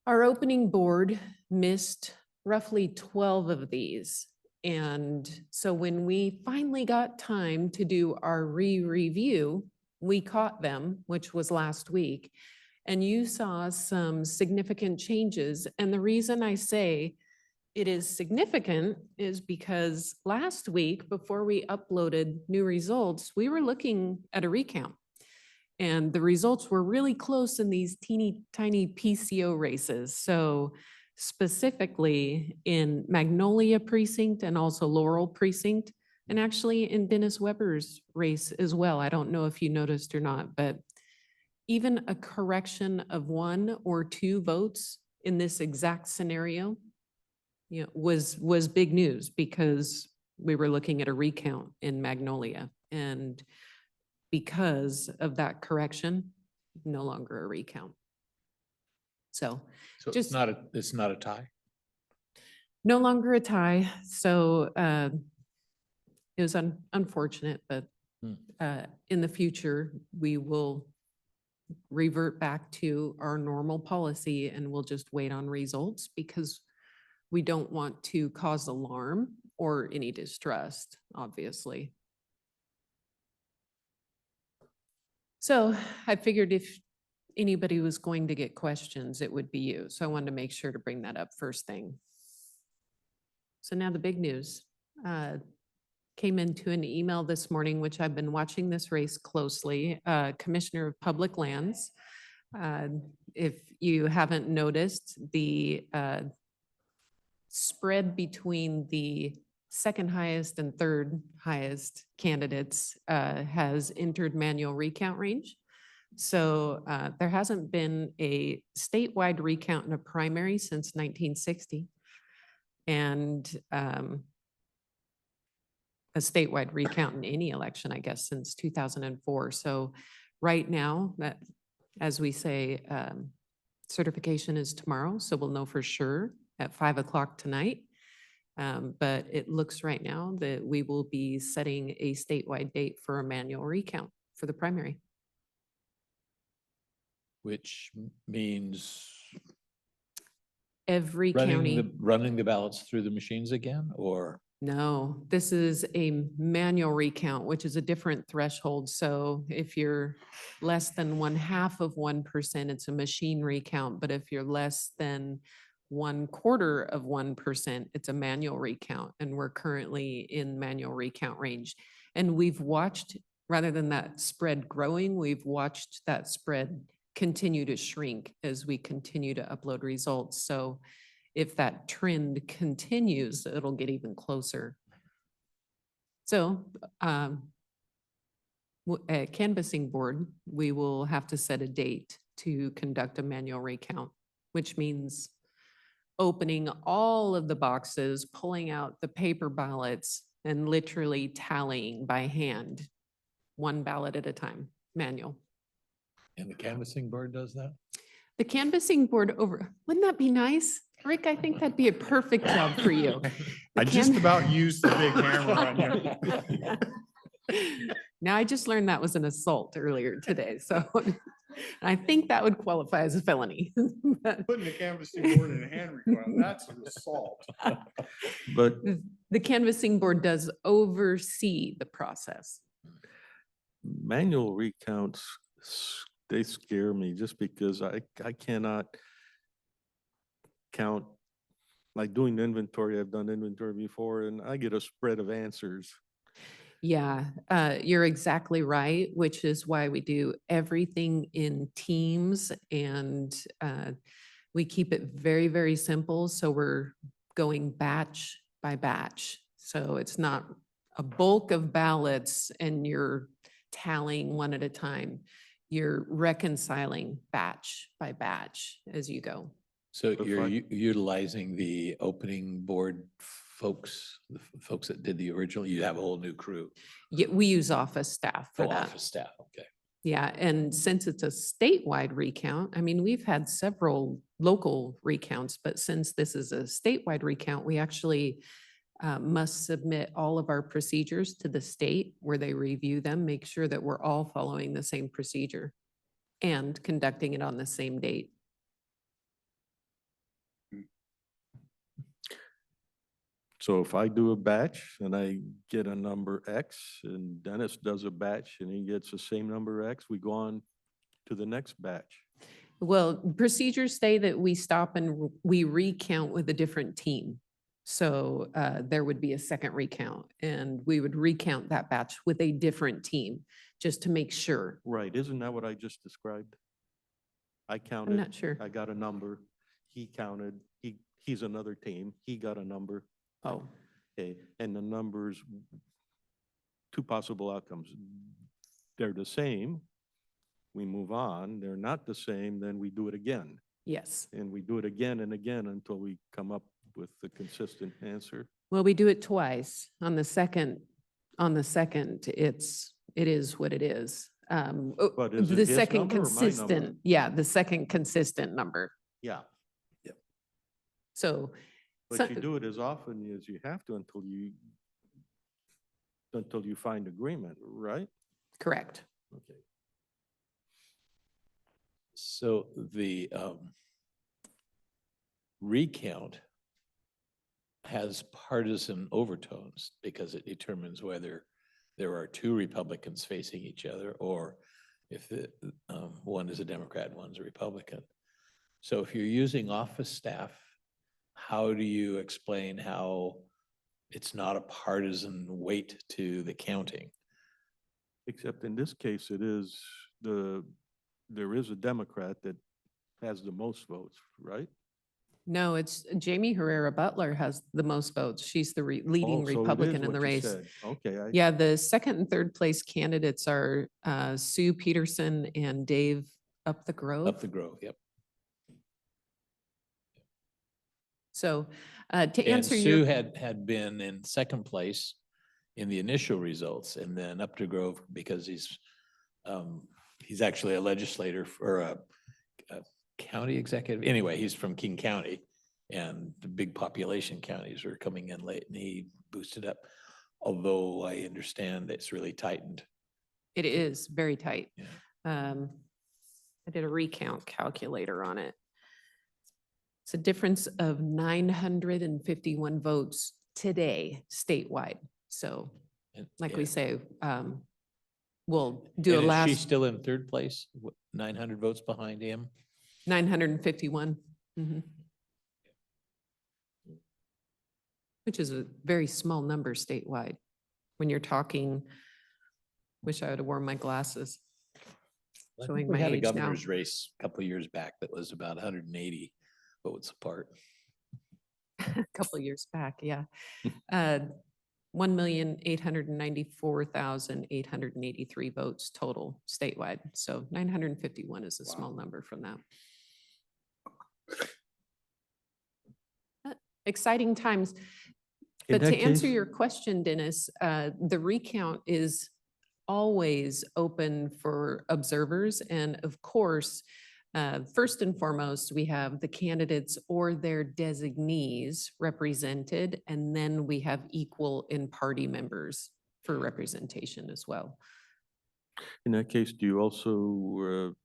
our opening board missed roughly 12 of these. And so when we finally got time to do our re-review, we caught them, which was last week, and you saw some significant changes. And the reason I say it is significant is because last week, before we uploaded new results, we were looking at a recount. And the results were really close in these teeny tiny PCO races. So specifically in Magnolia Precinct and also Laurel Precinct, and actually in Dennis Weber's race as well. I don't know if you noticed or not, but even a correction of 1 or 2 votes in this exact scenario, was big news because we were looking at a recount in Magnolia. And because of that correction, no longer a recount. So So Just- it's not a tie? no longer a tie. So it was unfortunate, but in the future, we will revert back to our normal policy and we'll just wait on results because we don't want to cause alarm or any distrust, obviously. So I figured if anybody was going to get questions, it would be you. So I wanted to make sure to bring that up first thing. So now the big news. Came into an email this morning, which I've been watching this race closely, Commissioner of Public Lands. If you haven't noticed, the spread between the second highest and third highest candidates has entered manual recount range. So there hasn't been a statewide recount in a primary since 1960. And a statewide recount in any election, I guess, since 2004. So right now, that, as we say, certification is tomorrow, so we'll know for sure at 5 o'clock tonight. But it looks right now that we will be setting a statewide date for a manual recount for the primary. Which means Every county. running the ballots through the machines again, or? No, this is a manual recount, which is a different threshold. So if you're less than 0.5%, it's a machine recount. But if you're less than 0.25%, it's a manual recount. And we're currently in manual recount range. And we've watched, rather than that spread growing, we've watched that spread continue to shrink as we continue to upload results. So if that trend continues, it'll get even closer. So at canvassing board, we will have to set a date to conduct a manual recount, which means opening all of the boxes, pulling out the paper ballots, and literally tallying by hand, one ballot at a time, manual. And the canvassing board does that? The canvassing board wouldn't that be nice? Rick, I think that'd be a perfect job for you. I just about used the big hammer on you. Now, I just learned that was an assault earlier today, so I think that would qualify as a felony. Putting the canvassing board in a hand recoil, that's an assault. But The canvassing board does oversee the process. manual recounts, they scare me just because I cannot count, like doing inventory, I've done inventory before, and I get a spread of answers. Yeah, you're exactly right, which is why we do everything in teams and we keep it very, very simple. So we're going batch by batch. So it's not a bulk of ballots and you're tallying one at a time. You're reconciling batch by batch as you go. So If you're I- utilizing the opening board folks, the folks that did the original, you have a whole new crew. Yeah, we use office staff for Oh, that. office staff, okay. Yeah, and since it's a statewide recount, I mean, we've had several local recounts, but since this is a statewide recount, we actually must submit all of our procedures to the state where they review them, make sure that we're all following the same procedure and conducting it on the same date. So if I do a batch and I get a number X and Dennis does a batch and he gets the same number X, we go on to the next batch. Well, procedures say that we stop and we recount with a different team. So there would be a second recount and we would recount that batch with a different team just to make sure. Right, isn't that what I just described? I I'm counted, not sure. I got a number, he counted, he's another team, he got a number. Oh, Okay, and the numbers, two possible outcomes. They're the same, we move on. They're not the same, then we do it again. yes. And we do it again and again until we come up with the consistent answer. Well, we do it twice. On the second, it is what it is. But is it The his second number or my number? consistent, yeah, the second consistent number. Yeah. So. But you do it as often as you have to until you find agreement, right? Correct. Okay. So the recount has partisan overtones because it determines whether there are two Republicans facing each other or if one is a Democrat, and one's a Republican. So if you're using office staff, how do you explain how it's not a partisan weight to the counting? Except in this case, there is a Democrat that has the most votes, right? No, it's Jamie Herrera Butler has the most votes. She's the leading Oh, so it is Republican in what the you race. said. Okay, Yeah, the second and third place candidates are Sue Peterson and Dave Up the Grove. Up the Grove, yep. So to And answer Sue your, had been in second place in the initial results, and then Up to Grove, because he's actually a legislator or a county executive. Anyway, he's from King County, and the big population counties are coming in late, and he boosted up. Although I understand it's really tightened. it is very tight. Yeah. I did a recount calculator on it. It's a difference of 951 votes today statewide. So And- like we and- say, we'll do a and is she last still in third place, 900 votes behind him? 951. Mhm. Which is a very small number statewide. When you're talking, wish I would have worn my glasses. I Showing think we my had a age now. governor's race a couple of years back that was about 180 votes apart. A couple of years back, yeah. 1,894,883 votes total statewide. So 951 is a small number from that. Exciting times. In But to that answer case- your question, Dennis, the recount is always open for observers. And of course, first and foremost, we have the candidates or their designees represented, and then we have equal in-party members for representation as well. In that case, do you also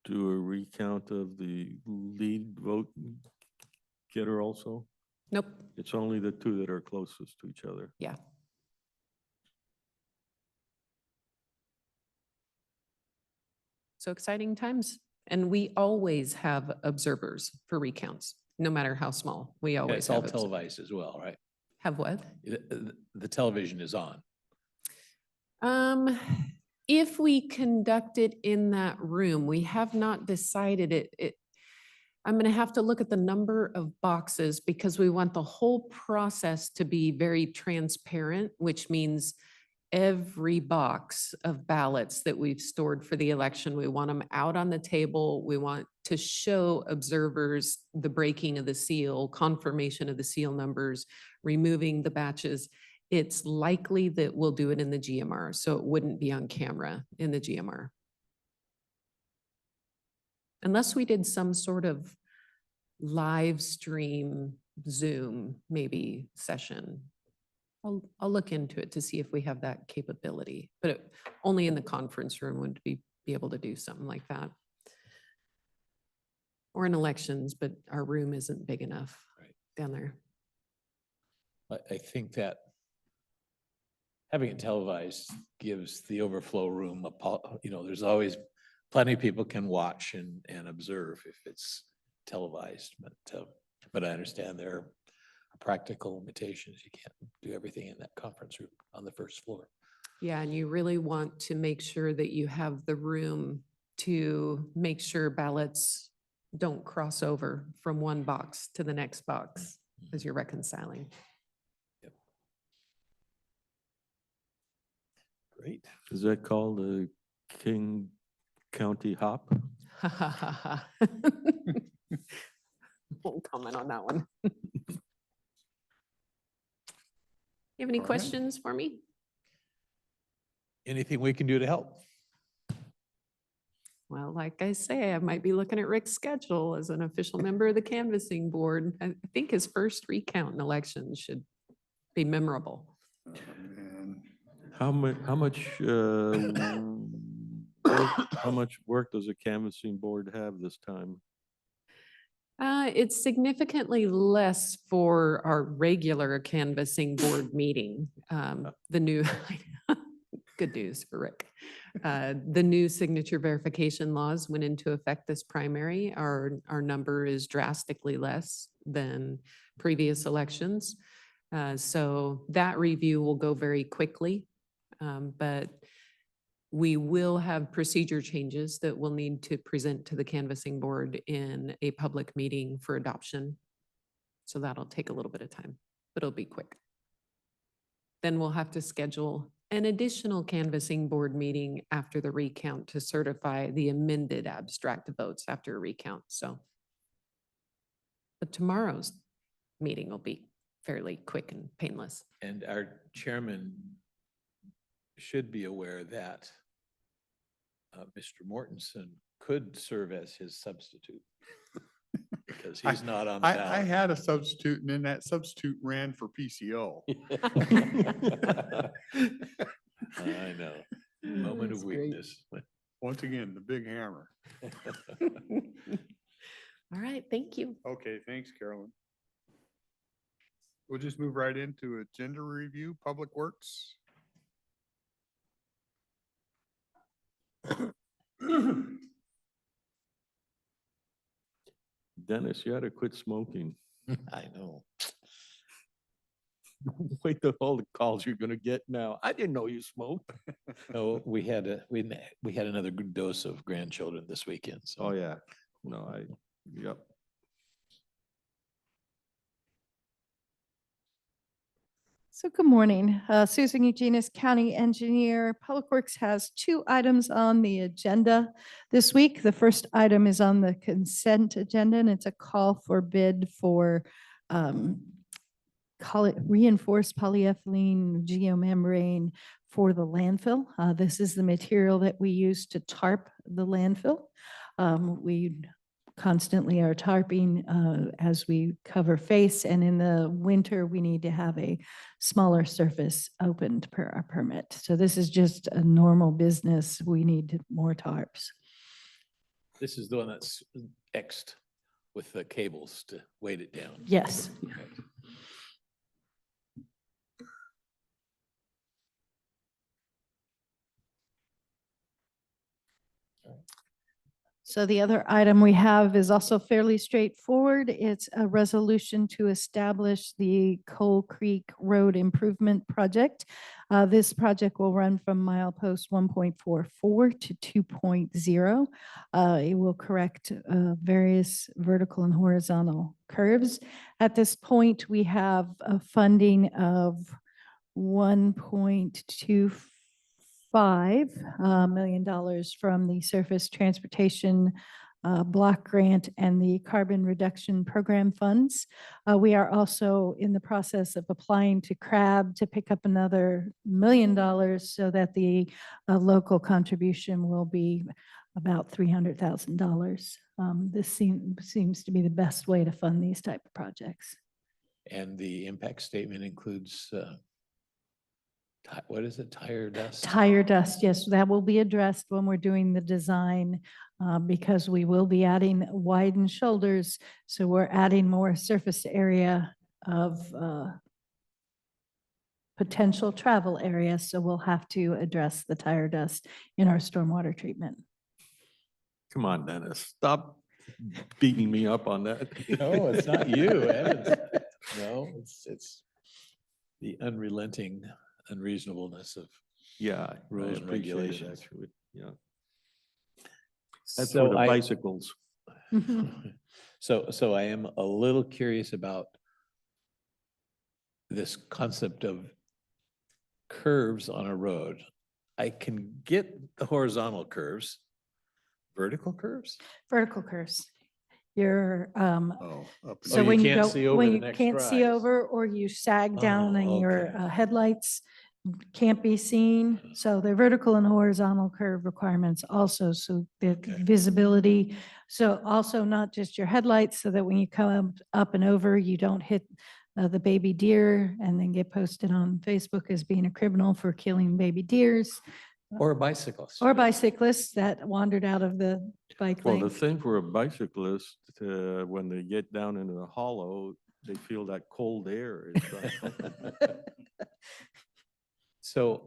do a recount of the lead vote getter also? Nope. It's only the two that are closest to each other. Yeah. So exciting times. And we always have observers for recounts, no matter how small. We And always it's all have. televised as well, right? Have what? The television is on. If we conduct it in that room, we have not decided it. I'm going to have to look at the number of boxes because we want the whole process to be very transparent, which means every box of ballots that we've stored for the election, we want them out on the table. We want to show observers the breaking of the seal, confirmation of the seal numbers, removing the batches. It's likely that we'll do it in the GMR, so it wouldn't be on camera in the GMR. Unless we did some sort of live stream Zoom maybe session. I'll look into it to see if we have that capability, but only in the conference room would be able to do something like that. Or in elections, but our room isn't big enough Right. down there. I think that having it televised gives the overflow room there's always plenty of people can watch and observe if it's televised, but I understand there are practical limitations. You can't do everything in that conference room on the first floor. Yeah, and you really want to make sure that you have the room to make sure ballots don't cross over from one box to the next box as you're reconciling. Great. Is that called a King County hop? Ha ha ha ha. Won't comment on that one. You have any All right. questions for me? Anything we can do to help? Well, like I say, I might be looking at Rick's schedule as an official member of the canvassing board. I think his first recount in elections should be memorable. And How much work does a canvassing board have this time? It's significantly less for our regular canvassing board meeting. The new, good news for Rick. The new signature verification laws went into effect this primary. Our number is drastically less than previous elections. So that review will go very quickly. But we will have procedure changes that we'll need to present to the canvassing board in a public meeting for adoption. So that'll take a little bit of time, but it'll be quick. Then we'll have to schedule an additional canvassing board meeting after the recount to certify the amended abstract votes after a recount, so. But tomorrow's meeting will be fairly quick and painless. And our chairman should be aware that Mr. Mortensen could serve as his substitute because he's not on the I ballot. had a substitute and then that substitute ran for PCO. I know. Moment That's of great. weakness. Once again, the big hammer. All right, thank you. Okay, thanks, Carolyn. We'll just move right into agenda review, Public Works. Dennis, you had to quit smoking. I know. Wait till all the calls you're gonna get now. I didn't know you smoked. No, we had another good dose of grandchildren this weekend. So Oh, yeah. No, yep. So good morning. Susan Eugenius, County Engineer. Public Works has 2 items on the agenda this week. The first item is on the consent agenda, and it's a call for bid for call it reinforced polyethylene geomembrane for the landfill. This is the material that we use to tarp the landfill. We constantly are tarping as we cover face, and in the winter, we need to have a smaller surface opened per our permit. So this is just a normal business. We need more tarps. this is the one that's Xed with the cables to weight it down. Yes. Okay. So the other item we have is also fairly straightforward. It's a resolution to establish the Coal Creek Road Improvement Project. This project will run from milepost 1.44 to 2.0. It will correct various vertical and horizontal curves. At this point, we have a funding of $1.25 million from the Surface Transportation Block Grant and the Carbon Reduction Program funds. We are also in the process of applying to CRAB to pick up another $1 million so that the local contribution will be about $300,000. This seems to be the best way to fund these type of projects. And the impact statement includes, what is it, tire dust? Tire dust, yes, that will be addressed when we're doing the design because we will be adding widened shoulders. So we're adding more surface area of potential travel area. So we'll have to address the tire dust in our stormwater treatment. Come on, Dennis, stop beating me up on that. No, it's not you, Evans. No, it's the unrelenting unreasonableness of Yeah. Rules I and appreciate it, regulations. actually. Yeah. That's So for the I- bicycles. So I am a little curious about this concept of curves on a road. I can get the horizontal curves, vertical curves? Vertical curves. You're, Oh, up and so you when you can't go, see over when the you next can't see rise. over or you sag down Oh, and your okay. headlights can't be seen. So they're vertical and horizontal curve requirements also, so the Okay. visibility. So also not just your headlights, so that when you come up and over, you don't hit the baby deer and then get posted on Facebook as being a criminal for killing baby deers. Or bicyclists. Or bicyclists that wandered out of the bike Well, the lane. thing for a bicyclist, when they get down into the hollow, they feel that cold air. It's like- So,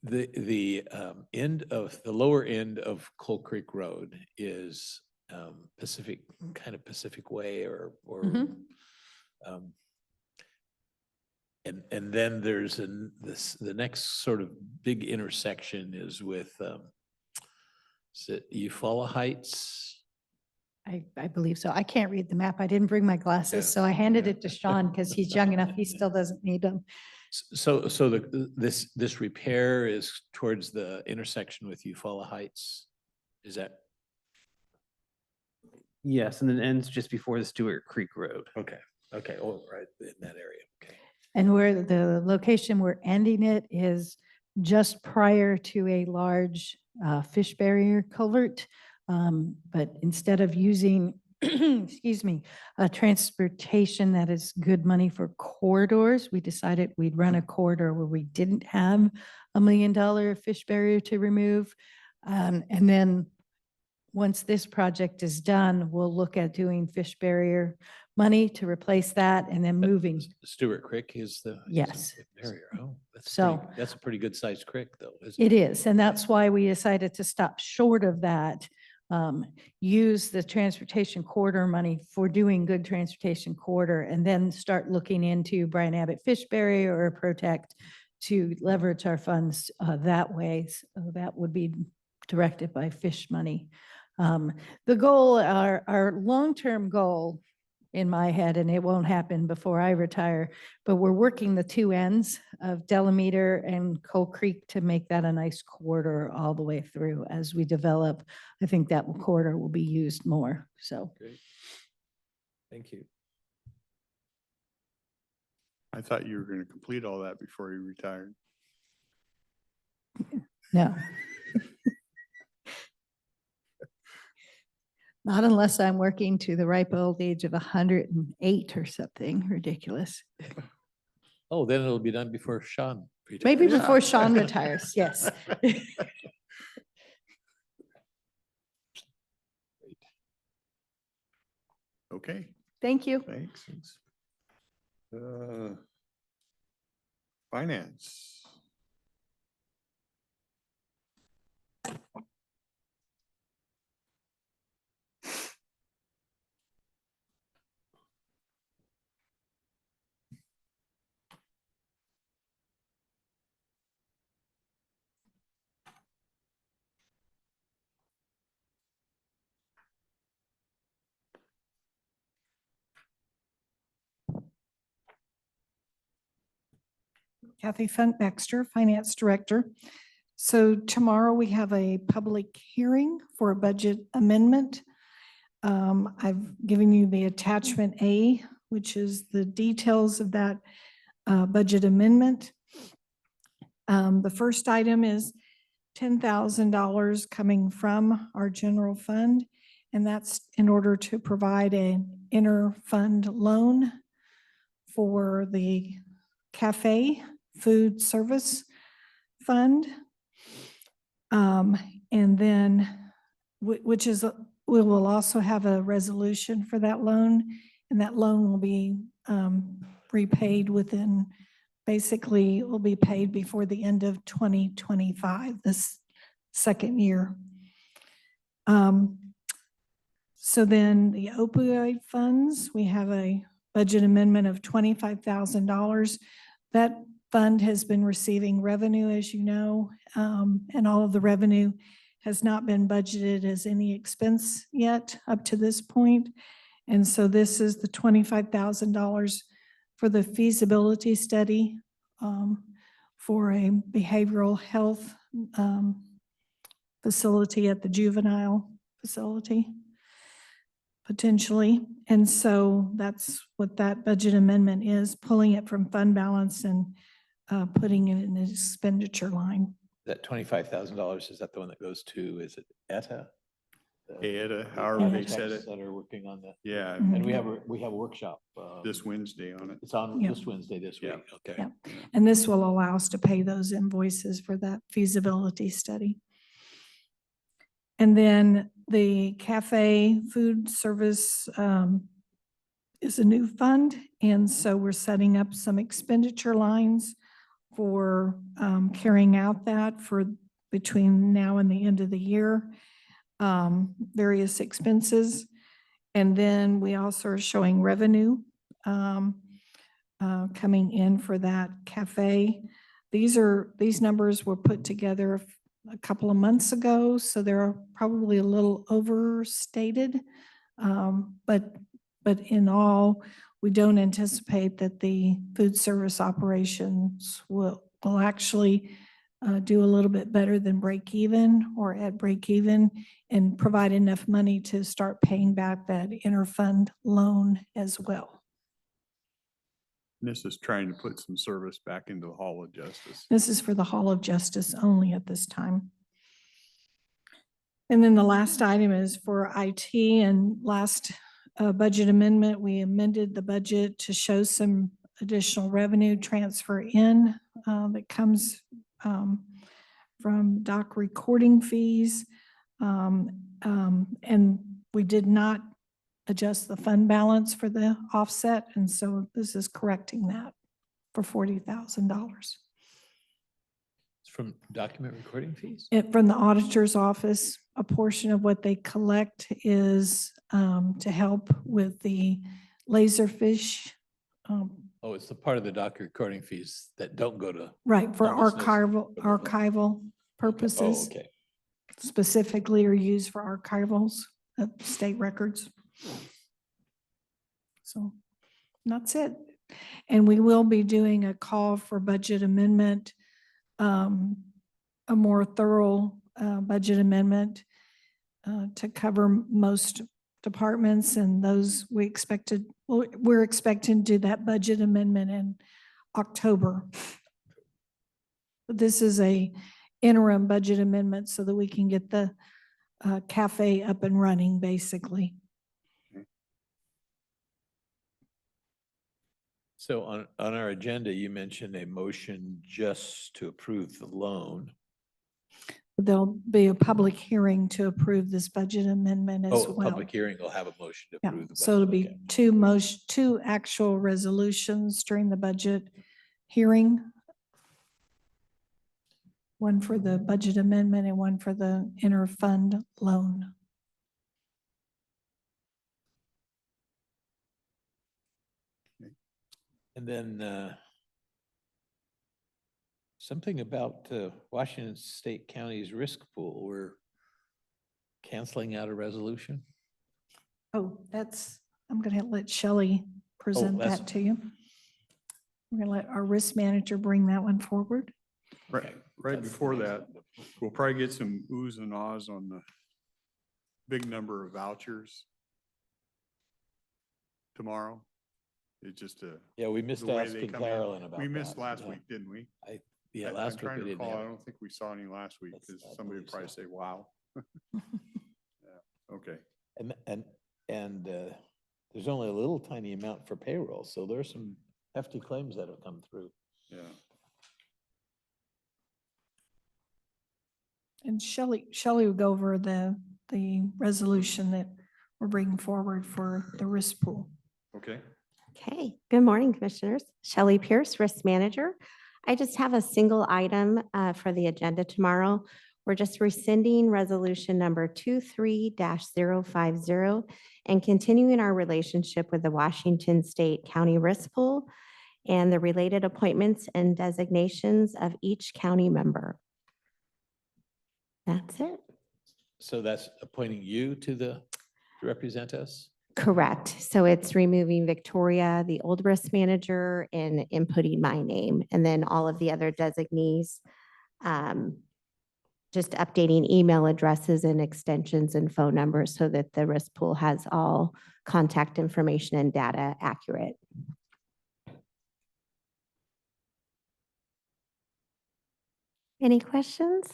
The end of, the lower end of Coal Creek Road is Pacific, kind of Pacific Way or Mhm. um, and then there's the next sort of big intersection is with is it Eufaula Heights? I believe so. I can't read the map. I didn't bring my glasses, Yeah. so I handed it to Sean because he's young enough. He still doesn't need them. So this repair is towards the intersection with Eufaula Heights? Is that, Yes, and then ends just before the Stewart Creek Road. okay, oh, right, in that area, okay. And where the location we're ending it is just prior to a large fish barrier culvert. But instead of using, excuse me, a transportation that is good money for corridors, we decided we'd run a corridor where we didn't have $1 million fish barrier to remove. And then once this project is done, we'll look at doing fish barrier money to replace that and then moving. Stewart Creek is the. Yes. Barrier, oh, that's So- pretty, that's a pretty good sized creek though, isn't It is, and that's why we decided to stop short of that. Use the transportation corridor money for doing good transportation corridor and then start looking into Brian Abbott Fish Barrier or Protect to leverage our funds that way. So that would be directed by fish money. The goal, our long-term goal in my head, and it won't happen before I retire, but we're working the two ends of Delameter and Coal Creek to make that a nice corridor all the way through as we develop. I think that corridor will be used more, so. Great. Thank you. I thought you were gonna complete all that before you retired. No. Not unless I'm working to the ripe old age of 108 or something ridiculous. Oh, then it'll be done before Sean. retires. Maybe Yeah. before Sean retires, yes. Okay, Thank you. thanks. Finance. Kathy Funk Baxter, Finance Director. So tomorrow we have a public hearing for a budget amendment. I've given you the attachment A, which is the details of that budget amendment. The first item is $10,000 coming from our general fund, and that's in order to provide an inter-fund loan for the cafe food service fund. And then, which is, we will also have a resolution for that loan, and that loan will be repaid within, basically, will be paid before the end of 2025, this second year. So then the opioid funds, we have a budget amendment of $25,000. That fund has been receiving revenue, as you know, and all of the revenue has not been budgeted as any expense yet up to this point. And so this is the $25,000 for the feasibility study for a behavioral health facility at the juvenile facility, potentially. And so that's what that budget amendment is, pulling it from fund balance and putting it in an expenditure line. That $25,000, is that the one that goes to, is it ETA? ETA, however they said architects it. That are working on that. Yeah, And we have a workshop. this Wednesday on it. It's on Yeah. this Wednesday this Yeah. week, okay. Yeah. And this will allow us to pay those invoices for that feasibility study. And then the cafe food service is a new fund. And so we're setting up some expenditure lines for carrying out that for between now and the end of the year, various expenses. And then we also are showing revenue coming in for that cafe. These numbers were put together a couple of months ago, so they're probably a little overstated. But in all, we don't anticipate that the food service operations will actually do a little bit better than break even or at break even and provide enough money to start paying back that interfund loan as well. This is trying to put some service back into the Hall of Justice. This is for the Hall of Justice only at this time. And then the last item is for IT, and last budget amendment, we amended the budget to show some additional revenue transfer in that comes from doc recording fees. And we did not adjust the fund balance for the offset, and so this is correcting that for $40,000. It's from document recording fees? From the auditor's office, a portion of what they collect is to help with the Laserfish. Oh, it's the part of the document recording fees that don't go to. Right, for Thomas Nelson. archival purposes. Oh, okay. Specifically are used for archivals of state records. So that's it. And we will be doing a call for budget amendment, a more thorough budget amendment to cover most departments, and those we're expecting to do that budget amendment in October. But this is a interim budget amendment so that we can get the cafe up and running, basically. So on our agenda, you mentioned a motion just to approve the loan. There'll be a public hearing to approve this budget amendment as Oh, a well. public hearing will have a motion to Yeah, approve the. so it'll budget. be Okay. two actual resolutions during the budget hearing. One for the budget amendment and one for the interfund loan. And then something about Washington State County's risk pool. We're canceling out a resolution. Oh, I'm gonna let Shelley present that's- that to you. We're gonna let our risk manager bring that one forward. Right, right before that, we'll probably get some oohs and ahs on the big number of vouchers tomorrow. It's just Yeah, we missed the way they asking come in. Carolyn about that. We missed last Yeah. week, didn't we? Yeah, I'm last week trying we to didn't recall. I have. don't think we saw any last week That's- because I somebody would believe probably so. say, wow. Yeah, okay. And there's only a little tiny amount for payroll, so there's some hefty claims that have come through. Yeah. And Shelley will go over the resolution that we're bringing forward for the risk pool. Okay. Okay, good morning, Commissioners. Shelley Pierce, Risk Manager. I just have a single item for the agenda tomorrow. We're just rescinding resolution number 23-050 and continuing our relationship with the Washington State County Risk Pool and the related appointments and designations of each county member. That's it. So that's appointing you to represent us? Correct. So it's removing Victoria, the old risk manager, and inputting my name, and then all of the other designees. Just updating email addresses and extensions and phone numbers so that the risk pool has all contact information and data accurate. Any questions?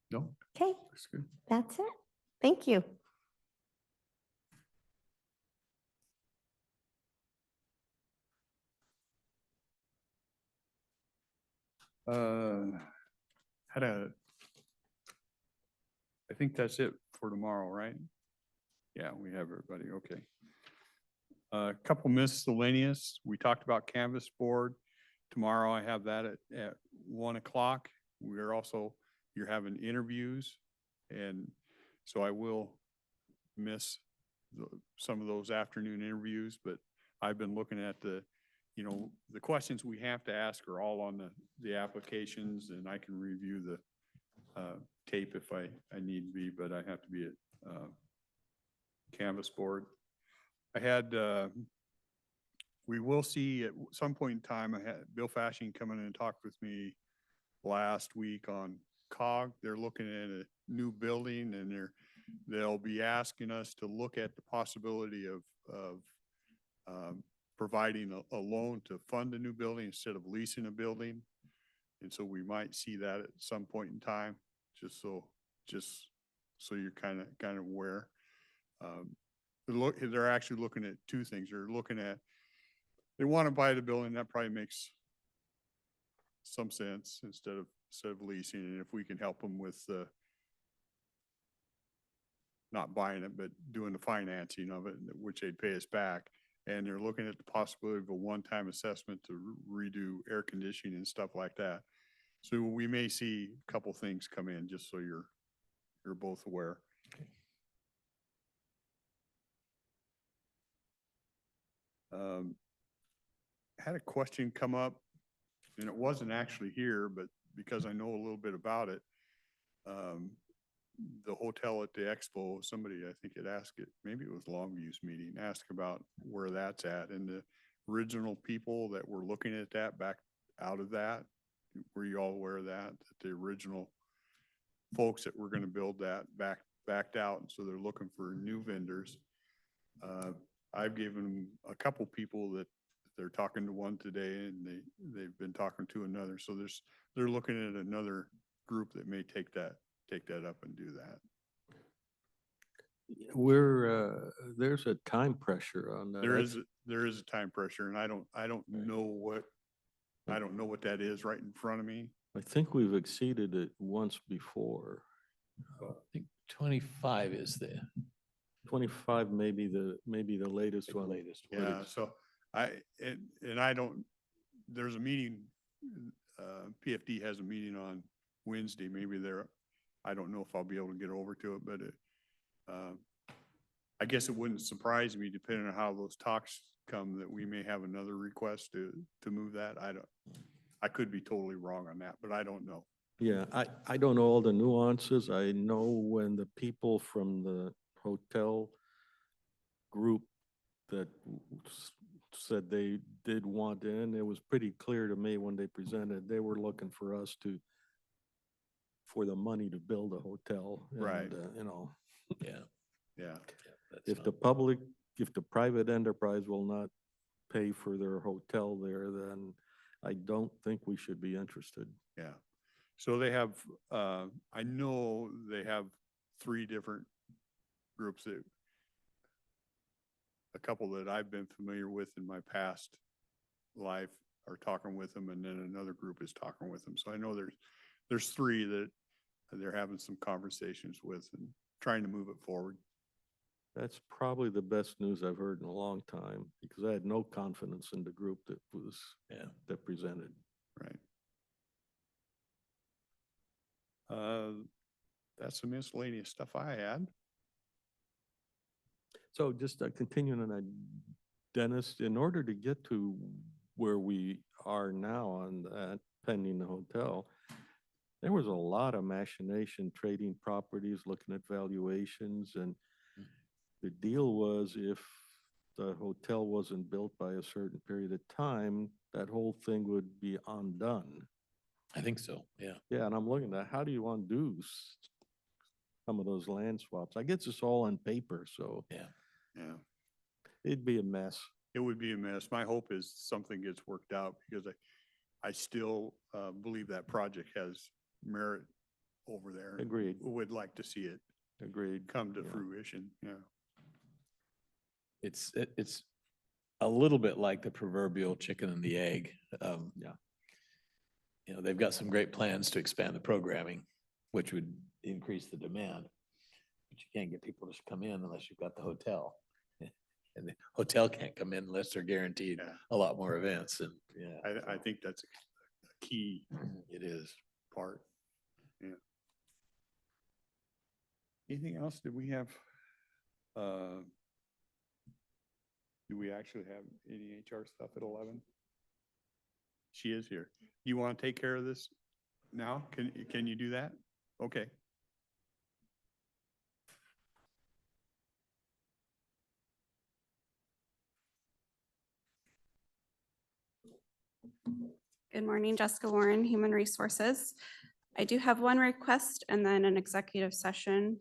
No, Okay, that's good. that's it. Thank you. I think that's it for tomorrow, right? Yeah, we have everybody. Okay. A couple miscellaneous, we talked about canvas board. Tomorrow I have that at 1:00. We're also, you're having interviews. And so I will miss some of those afternoon interviews, but I've been looking at the questions we have to ask are all on the applications, and I can review the tape if I need to be, but I have to be at canvas board. I had, we will see at some point in time, I had Bill Fashing come in and talk with me last week on COG. They're looking at a new building, and they'll be asking us to look at the possibility of providing a loan to fund a new building instead of leasing a building. And so we might see that at some point in time, just so you're kind of aware. They're actually looking at two things. They want to buy the building. That probably makes some sense instead of leasing. And if we can help them with not buying it, but doing the financing of it, which they'd pay us back. And they're looking at the possibility of a one-time assessment to redo air conditioning and stuff like that. So we may see a couple things come in, just so you're both aware. Had a question come up, and it wasn't actually here, but because I know a little bit about it, the hotel at the expo, somebody, I think, had asked it, maybe it was Longview's meeting, asked about where that's at, and the original people that were looking at that backed out of that. Were you all aware of that? That the original folks that were going to build that backed out, and so they're looking for new vendors. I've given them a couple people that they're talking to one today, and they've been talking to another. So they're looking at another group that may take that up and do that. There's a time pressure on that. There is a time pressure, and I don't know what that is right in front of me. I think we've exceeded it once before. I think 25 is the 25, maybe the latest one. Yeah, so there's a meeting, PFD has a meeting on Wednesday, maybe I don't know if I'll be able to get over to it, but I guess it wouldn't surprise me, depending on how those talks come, that we may have another request to move that. I could be totally wrong on that, but I don't know. Yeah, I don't know all the nuances. I know when the people from the hotel group that said they did want in, it was pretty clear to me when they presented, they were looking for us for the money to build a hotel. Right. And, yeah. Yeah. if the private enterprise will not pay for their hotel there, then I don't think we should be interested. Yeah. So they have, I know they have 3 different groups that, a couple that I've been familiar with in my past life are talking with them, and then another group is talking with them. So I know there's 3 that they're having some conversations with and trying to move it forward. That's probably the best news I've heard in a long time, because I had no confidence in the group that presented. Right. That's the miscellaneous stuff I had. So just continuing on that, Dennis, in order to get to where we are now on that pending the hotel, there was a lot of machination, trading properties, looking at valuations, and the deal was if the hotel wasn't built by a certain period of time, that whole thing would be undone. I think so, yeah. Yeah, and I'm looking at how do you undo some of those land swaps? I guess it's all on paper, so Yeah. Yeah. it'd be a mess. It would be a mess. My hope is something gets worked out, because I still believe that project has merit over there. Agreed. Would like to see it Agreed. come to Yeah. fruition. Yeah. It's a little bit like the proverbial chicken and the egg. Yeah. They've got some great plans to expand the programming, which would increase the demand. But you can't get people to come in unless you've got the hotel. And the hotel can't come in unless they're guaranteed Yeah. a lot more events and, yeah, I think that's a key it is. part. Yeah. Anything else? Did we have, do we actually have any HR stuff at 11? She is here. You want to take care of this now? Can you do that? Okay. Good morning, Jessica Warren, Human Resources. I do have one request and then an executive session.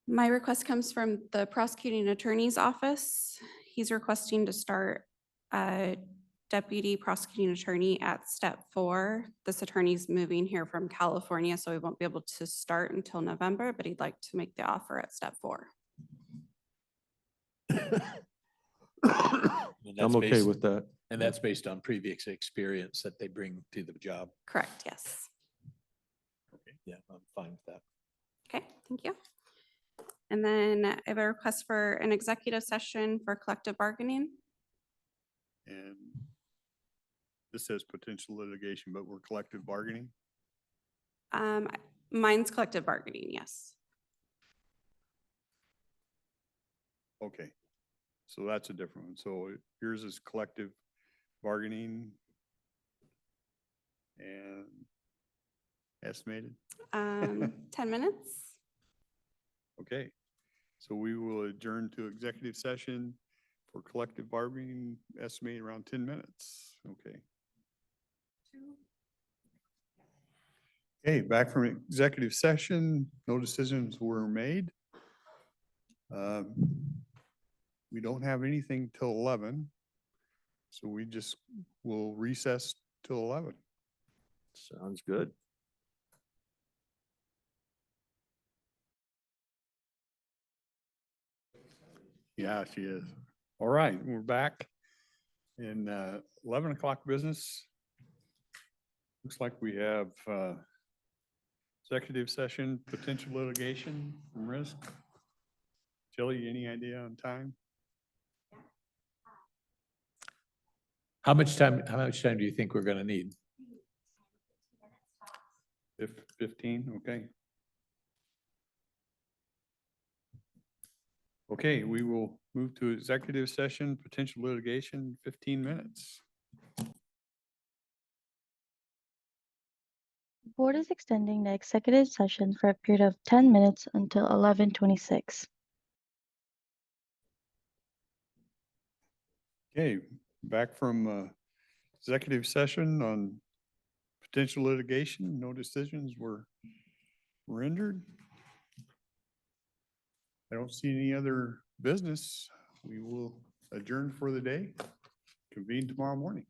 My request comes from the prosecuting attorney's office. He's requesting to start a deputy prosecuting attorney at step 4. This attorney's moving here from California, so he won't be able to start until November, but he'd like to make the offer at step 4. And that's I'm okay based- with that. And that's based on previous experience that they bring to the job. Correct, yes. Yeah, I'm fine with that. Okay, thank you. And then I have a request for an executive session for collective bargaining. And this says potential litigation, but we're collective bargaining. Mine's collective bargaining, yes. Okay. So that's a different one. So yours is collective bargaining and estimated. 10 minutes. Okay. So we will adjourn to executive session for collective bargaining, estimated around 10 minutes. Okay. Okay, back from executive session, no decisions were made. We don't have anything till 11. So we just will recess till 11. Sounds good. Yeah, she is. All right, we're back in 11 o'clock business. Looks like we have executive session, potential litigation and risk. Shelley, any idea on time? How much time do you think we're gonna need? If 15, okay. Okay, we will move to executive session, potential litigation, 15 minutes. Board is extending the executive session for a period of 10 minutes until 11:26. Okay, back from executive session on potential litigation. No decisions were rendered. I don't see any other business. We will adjourn for the day. Convene tomorrow morning.